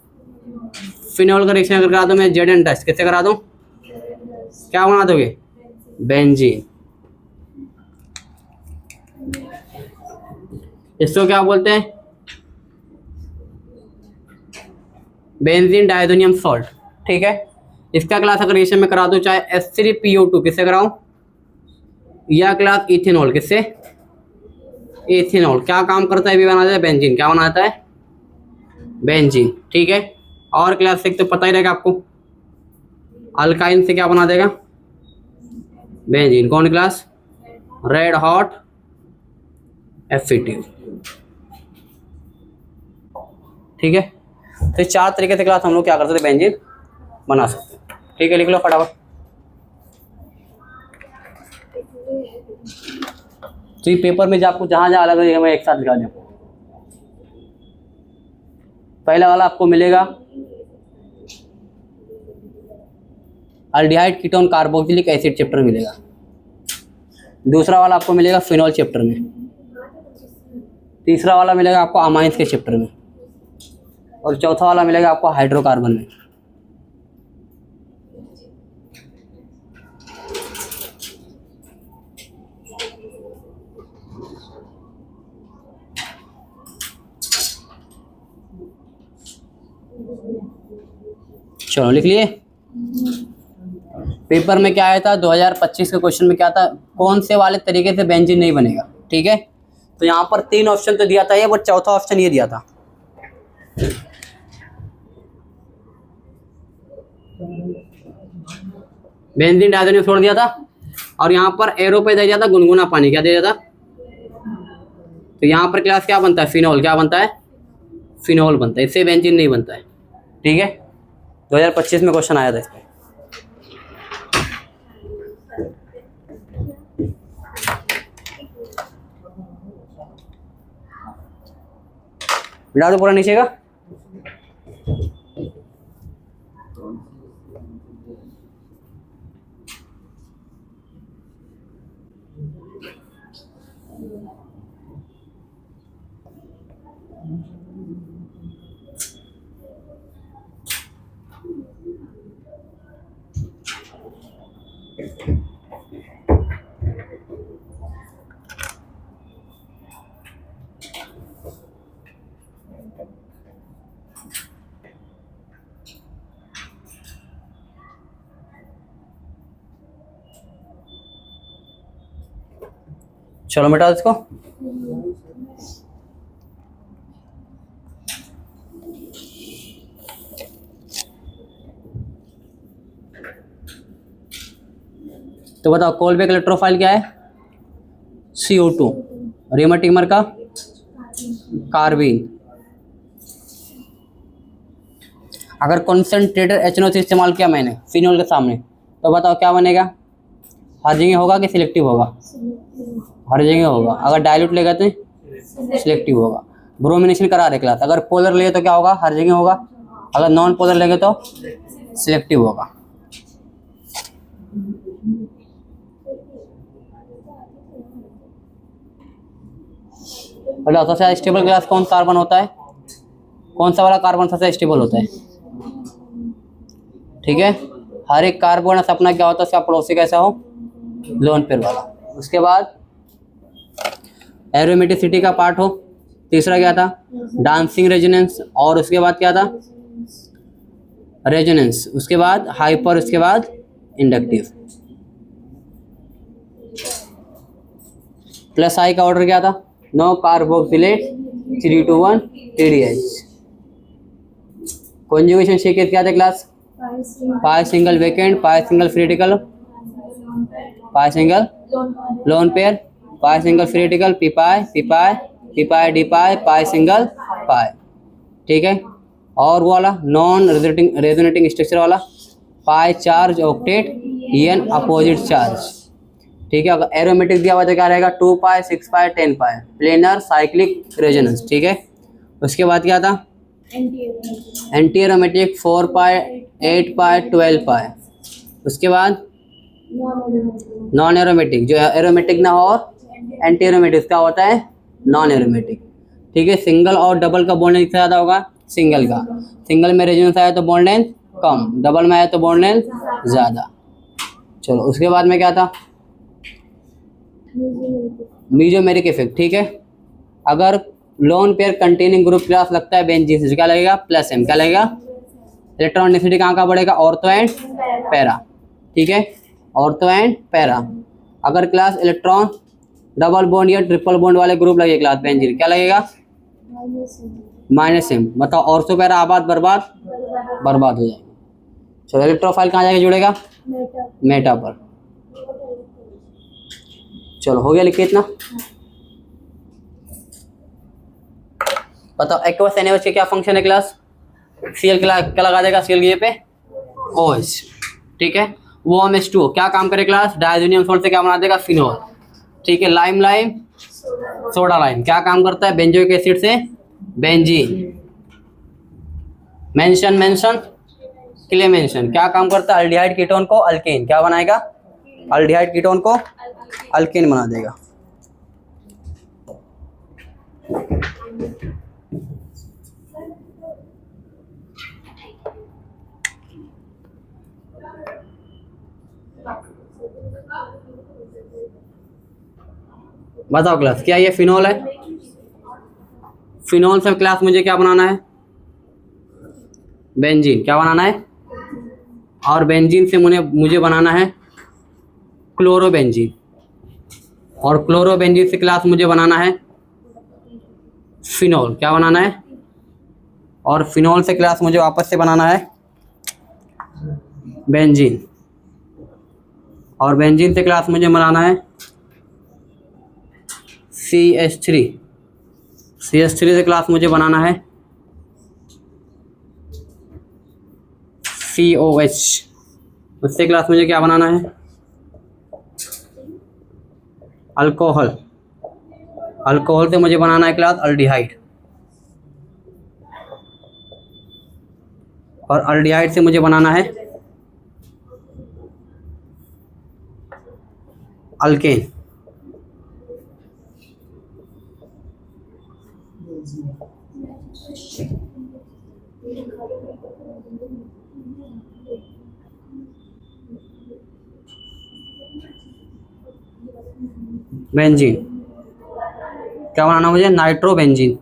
फिनोल का रिएक्शन अगर करा दूं मैं Zn डस्ट, किससे करा दूं, क्या बना दोगे, बेंजीन। इसको क्या बोलते हैं, बेंजीन डाइथोनियम सॉल्ट, ठीक है। इसका क्लास अगर रिएक्शन में करा दूं चाहे H3PO2 किससे कराऊं, या क्लास इथेनॉल, किससे, इथेनॉल, क्या काम करता है, भी बनाता है बेंजीन, क्या बनाता है, बेंजीन, ठीक है। और क्लास से तो पता ही रहेगा आपको, अल्काइन से क्या बना देगा, बेंजीन, कौन क्लास, रेड हॉट एसिटिव, ठीक है। तो 4 तरीके से क्लास हम लोग क्या कर सकते हैं, बेंजीन बना सकते हैं, ठीक है। लिख लो फटाफट। तो ये पेपर में जो आपको जहाँ जहाँ अलग लगेगा मैं एक साथ लिखा दूँ। पहला वाला आपको मिलेगा aldehyde ketone carboxylic acid chapter मिलेगा, दूसरा वाला आपको मिलेगा फिनोल चैप्टर में, तीसरा वाला मिलेगा आपको अमाइंस के चैप्टर में, और चौथा वाला मिलेगा आपको हाइड्रोकार्बन में। चलो लिख लिए। पेपर में क्या आया था 2025 के क्वेश्चन में क्या था, कौन से वाले तरीके से बेंजीन नहीं बनेगा, ठीक है। तो यहाँ पर 3 ऑप्शन तो दिया था ये, बट चौथा ऑप्शन ये दिया था, बेंजीन डाइथोनियम छोड़ दिया था, और यहाँ पर एरो पे दे दिया था गुनगुना पानी, क्या दे दिया था। तो यहाँ पर क्लास क्या बनता है, फिनोल, क्या बनता है, फिनोल बनता है, इससे बेंजीन नहीं बनता है, ठीक है। 2025 में क्वेश्चन आया था इस पर। डाल दो पूरा नीचे का। चलो मिटाओ इसको। तो बताओ कोलबेक इलेक्ट्रोफाइल क्या है? CO2। रेमटिमर का कार्बीन। अगर कॉन्सेंट्रेटेड HNO3 इस्तेमाल किया मैंने फिनोल के सामने, तो बताओ क्या बनेगा? हर जगह होगा कि सिलेक्टिव होगा? हर जगह होगा। अगर डाइल्यूट लेगा तो सिलेक्टिव होगा। ब्रोमिनेशन करा रहे क्लास, अगर पोलर ले तो क्या होगा? हर जगह होगा। अगर नॉन पोलर लेंगे तो सिलेक्टिव होगा। बोलो सबसे स्टेबल क्लास कौन कार्बन होता है? कौन सा वाला कार्बन सबसे स्टेबल होता है? ठीक है, हर एक कार्बन अपना क्या होता है, उसका पड़ोसी कैसा हो? लोन पेयर वाला। उसके बाद एरोमेटिसिटी का पार्ट हो। तीसरा क्या था? Dancing resonance. और उसके बाद क्या था? रेजोनेंस। उसके बाद हाइपर। उसके बाद इंडक्टिव। प्लस आई का ऑर्डर क्या था? No carboxylate 3 to 1 TDH। Conjugation sequence क्या थे class? Pi single vacant, pi single critical, pi single lone pair, pi single critical, p pi d pi, pi single pi. ठीक है, और वो वाला नॉन रेजोनेटिंग स्ट्रक्चर वाला pi charge octet EN opposite charge. ठीक है, अगर एरोमेटिक दिया हुआ तो क्या रहेगा? 2 पाई, 6 पाई, 10 पाई, प्लेनर साइक्लिक रेजोनेंस। ठीक है, उसके बाद क्या था? एंटी एरोमेटिक 4 पाई, 8 पाई, 12 पाई। उसके बाद नॉन एरोमेटिक, जो एरोमेटिक ना हो और एंटी एरोमेटिक का होता है नॉन एरोमेटिक। ठीक है, सिंगल और डबल का बॉन्ड लेंथ ज़्यादा होगा सिंगल का। सिंगल में रेजोनेंस आया तो बॉन्ड लेंथ कम, डबल में आया तो बॉन्ड लेंथ ज़्यादा। चलो उसके बाद में क्या था? Mesomeric effect. ठीक है, अगर lone pair containing group class लगता है बेंजीन से, क्या लगेगा? Plus M। क्या लगेगा? इलेक्ट्रॉन डेंसिटी कहाँ का बढ़ेगा? Ortho and para. ठीक है, ऑर्थो एंड पैरा। अगर क्लास इलेक्ट्रॉन डबल बॉन्ड या ट्रिपल बॉन्ड वाले ग्रुप लगे क्लास बेंजीन, क्या लगेगा? -M। बताओ ऑर्थो पैरा आबाद बर्बाद बर्बाद हो जाएगा। चलो इलेक्ट्रोफाइल कहाँ जाके जुड़ेगा? मेटा पर। चलो हो गया, लिखिए इतना। बताओ एक्वस NaOH के क्या फंक्शन है क्लास? Cl क्या लगा देगा Cl की पे? OH। ठीक है, वो OH2 क्या काम करे क्लास? डायजोनियम सॉल्ट से क्या बना देगा? फिनोल। ठीक है, लाइम सोडा लाइम क्या काम करता है? बेंजोइक एसिड से बेंजीन। मेंशन क्लेमेंशन क्या काम करता है? अल्डिहाइड कीटोन को अल्केन क्या बनाएगा? अल्डिहाइड कीटोन को अल्केन बना देगा। बताओ क्लास, क्या ये फिनोल है? फिनोल से क्लास मुझे क्या बनाना है? बेंजीन। क्या बनाना है? और बेंजीन से मुझे बनाना है क्लोरोबेंजीन। और क्लोरोबेंजीन से क्लास मुझे बनाना है फिनोल। क्या बनाना है? और फिनोल से क्लास मुझे वापस से बनाना है बेंजीन। और बेंजीन से क्लास मुझे बनाना है CH3। CH3 से क्लास मुझे बनाना है COH। उससे क्लास मुझे क्या बनाना है? अल्कोहल। अल्कोहल से मुझे बनाना है क्लास अल्डिहाइड। और अल्डिहाइड से मुझे बनाना है अल्केन। बेंजीन, क्या बनाना मुझे? नाइट्रोबेंजीन।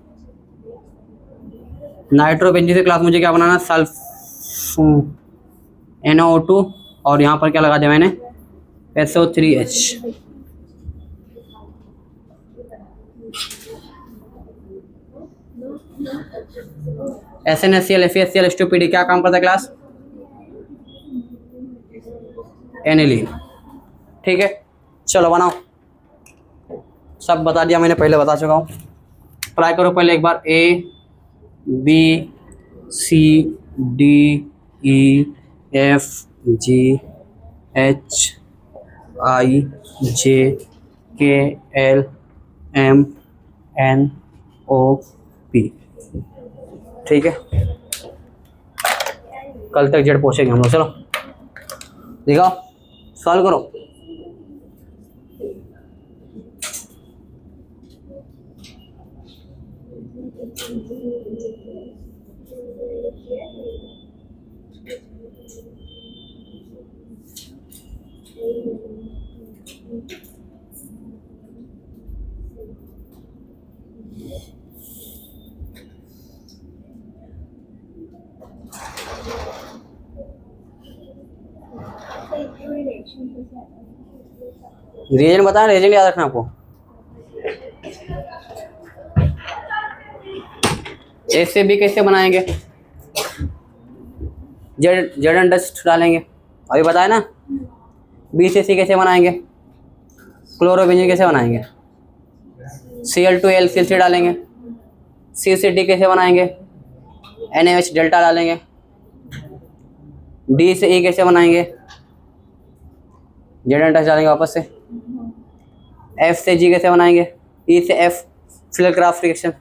नाइट्रोबेंजीन से क्लास मुझे क्या बनाना? सल्फ NO2 और यहाँ पर क्या लगा दिया मैंने? SO3H। SnHCl FeHCl H2PD क्या काम करता है क्लास? एनिलीन। ठीक है, चलो बनाओ। सब बता दिया मैंने, पहले बता चुका हूँ। ट्राई करो पहले एक बार। ABCDEFGHIJKLMNOP। ठीक है, कल तक जेड पहुँचेंगे हम लोग। चलो दिखाओ, सॉल्व करो। रीजन बताना, रीजन याद रखना आपको। ए से बी कैसे बनाएंगे? जेड एंड डस्ट डालेंगे, अभी बताया ना। बी से सी कैसे बनाएंगे? क्लोरोबेंजीन कैसे बनाएंगे? Cl2HCl डालेंगे। सी से डी कैसे बनाएंगे? NaOH डेल्टा डालेंगे। डी से ई कैसे बनाएंगे? जेड एंड डस्ट डालेंगे वापस से। एफ से जी कैसे बनाएंगे? ई से एफ, फिलर-क्राफ्ट रिएक्शन।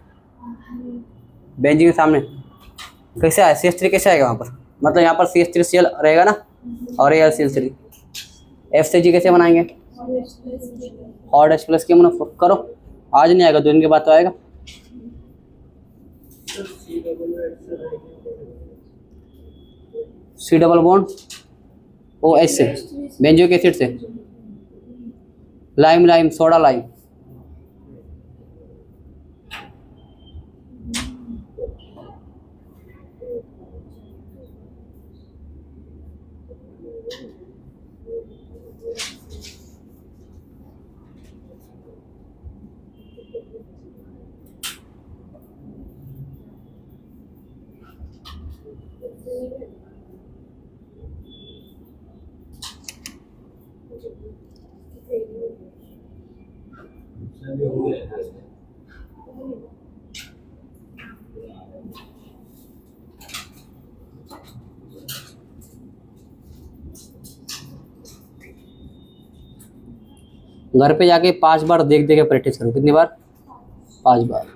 बेंजीन के सामने कैसे आया? CH3 कैसे आएगा वहाँ पर? मतलब यहाँ पर CH3Cl रहेगा ना, और AlCl3। F से G कैसे बनाएंगे? और H+ के मोनो करो। आज नहीं आएगा, 2 दिन के बाद तो आएगा। C डबल बॉन्ड OH से, बेंजोइक एसिड से, लाइम सोडा लाइम। घर पे जाके 5 बार देख के प्रैक्टिस करो। कितनी बार? 5 बार।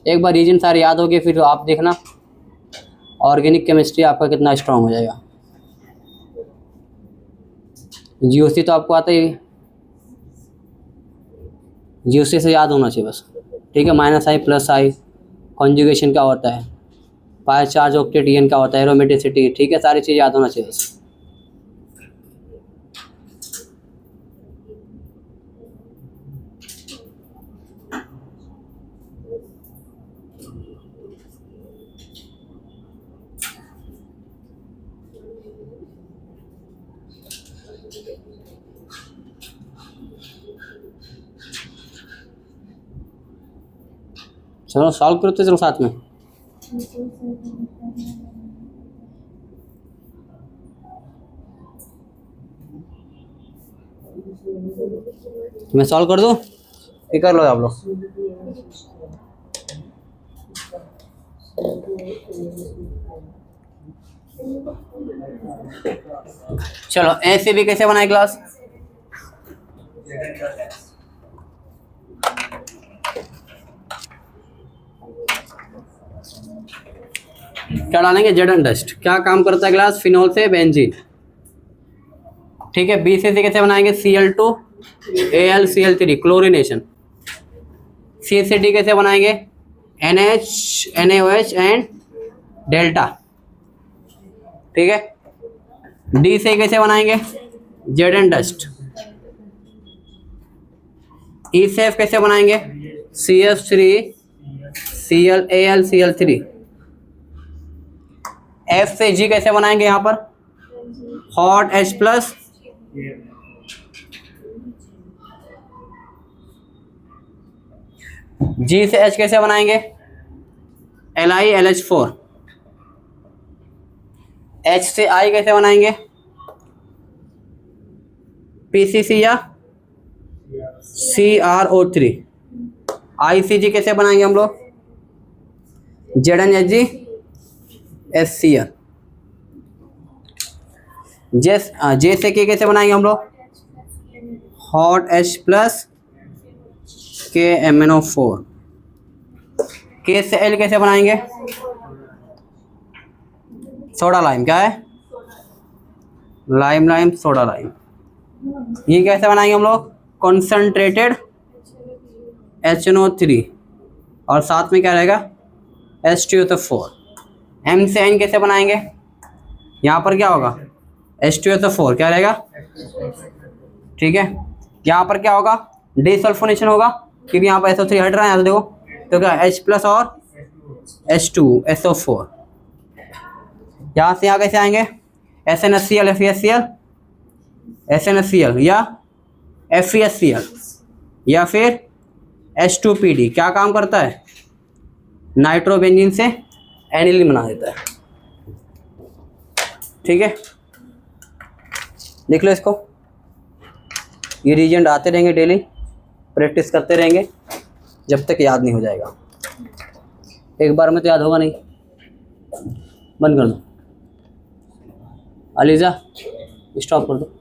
एक बार रीजन सारे याद हो गए, फिर आप देखना ऑर्गेनिक केमिस्ट्री आपका कितना स्ट्रांग हो जाएगा। GOC तो आपको आता ही, GOC से याद होना चाहिए बस। ठीक है, -I +I, कॉन्जुगेशन क्या होता है, पाई चार्ज ऑक्टेट EN क्या होता है, एरोमेटिसिटी। ठीक है, सारी चीज़ याद होना चाहिए बस। चलो सॉल्व करते चलो साथ में। मैं सॉल्व कर दूं? ये कर लो आप लोग। चलो ए से बी कैसे बनाए क्लास? क्या डालेंगे, जेडन डस्ट। क्या काम करता है ग्लास, फिनॉल से बेंजीन। ठीक है, BCC कैसे बनाएंगे, Cl2 AlCl3 क्लोरीनेशन। CCD कैसे बनाएंगे, NH NaOH एंड डेल्टा। ठीक है, D से कैसे बनाएंगे, जेडन डस्ट। E से F कैसे बनाएंगे, CF3 AlCl3। F से G कैसे बनाएंगे, यहाँ पर हॉट H प्लस, G से H कैसे बनाएंगे, LiLH4। H से I कैसे बनाएंगे, PCC या CrO3। ICG कैसे बनाएंगे हम लोग, ZnHg HCl। J से K कैसे बनाएंगे हम लोग, hot H plus KMnO4। K से L कैसे बनाएंगे, सोडा लाइम। क्या है, लाइम सोडा लाइम। ये कैसे बनाएंगे हम लोग, कॉन्सेंट्रेटेड HNO3 और साथ में क्या रहेगा, H2SO4। M से N कैसे बनाएंगे, यहाँ पर क्या होगा, H2SO4 क्या रहेगा। ठीक है, यहाँ पर क्या होगा, डिसल्फोनेशन होगा, क्योंकि यहाँ पर SO3 हट रहा है। यहाँ से देखो तो क्या, H प्लस और H2SO4। यहाँ से यहाँ कैसे आएंगे, SnHCl FeHCl, SnHCl या FeHCl या फिर H2PD। क्या काम करता है, नाइट्रोबेंजीन से एनिलीन बना देता है। ठीक है, देख लो इसको, ये रीजेंट आते रहेंगे, डेली प्रैक्टिस करते रहेंगे जब तक याद नहीं हो जाएगा। एक बार में तो याद होगा नहीं। बंद कर दो, अलीजा स्टॉप कर दो।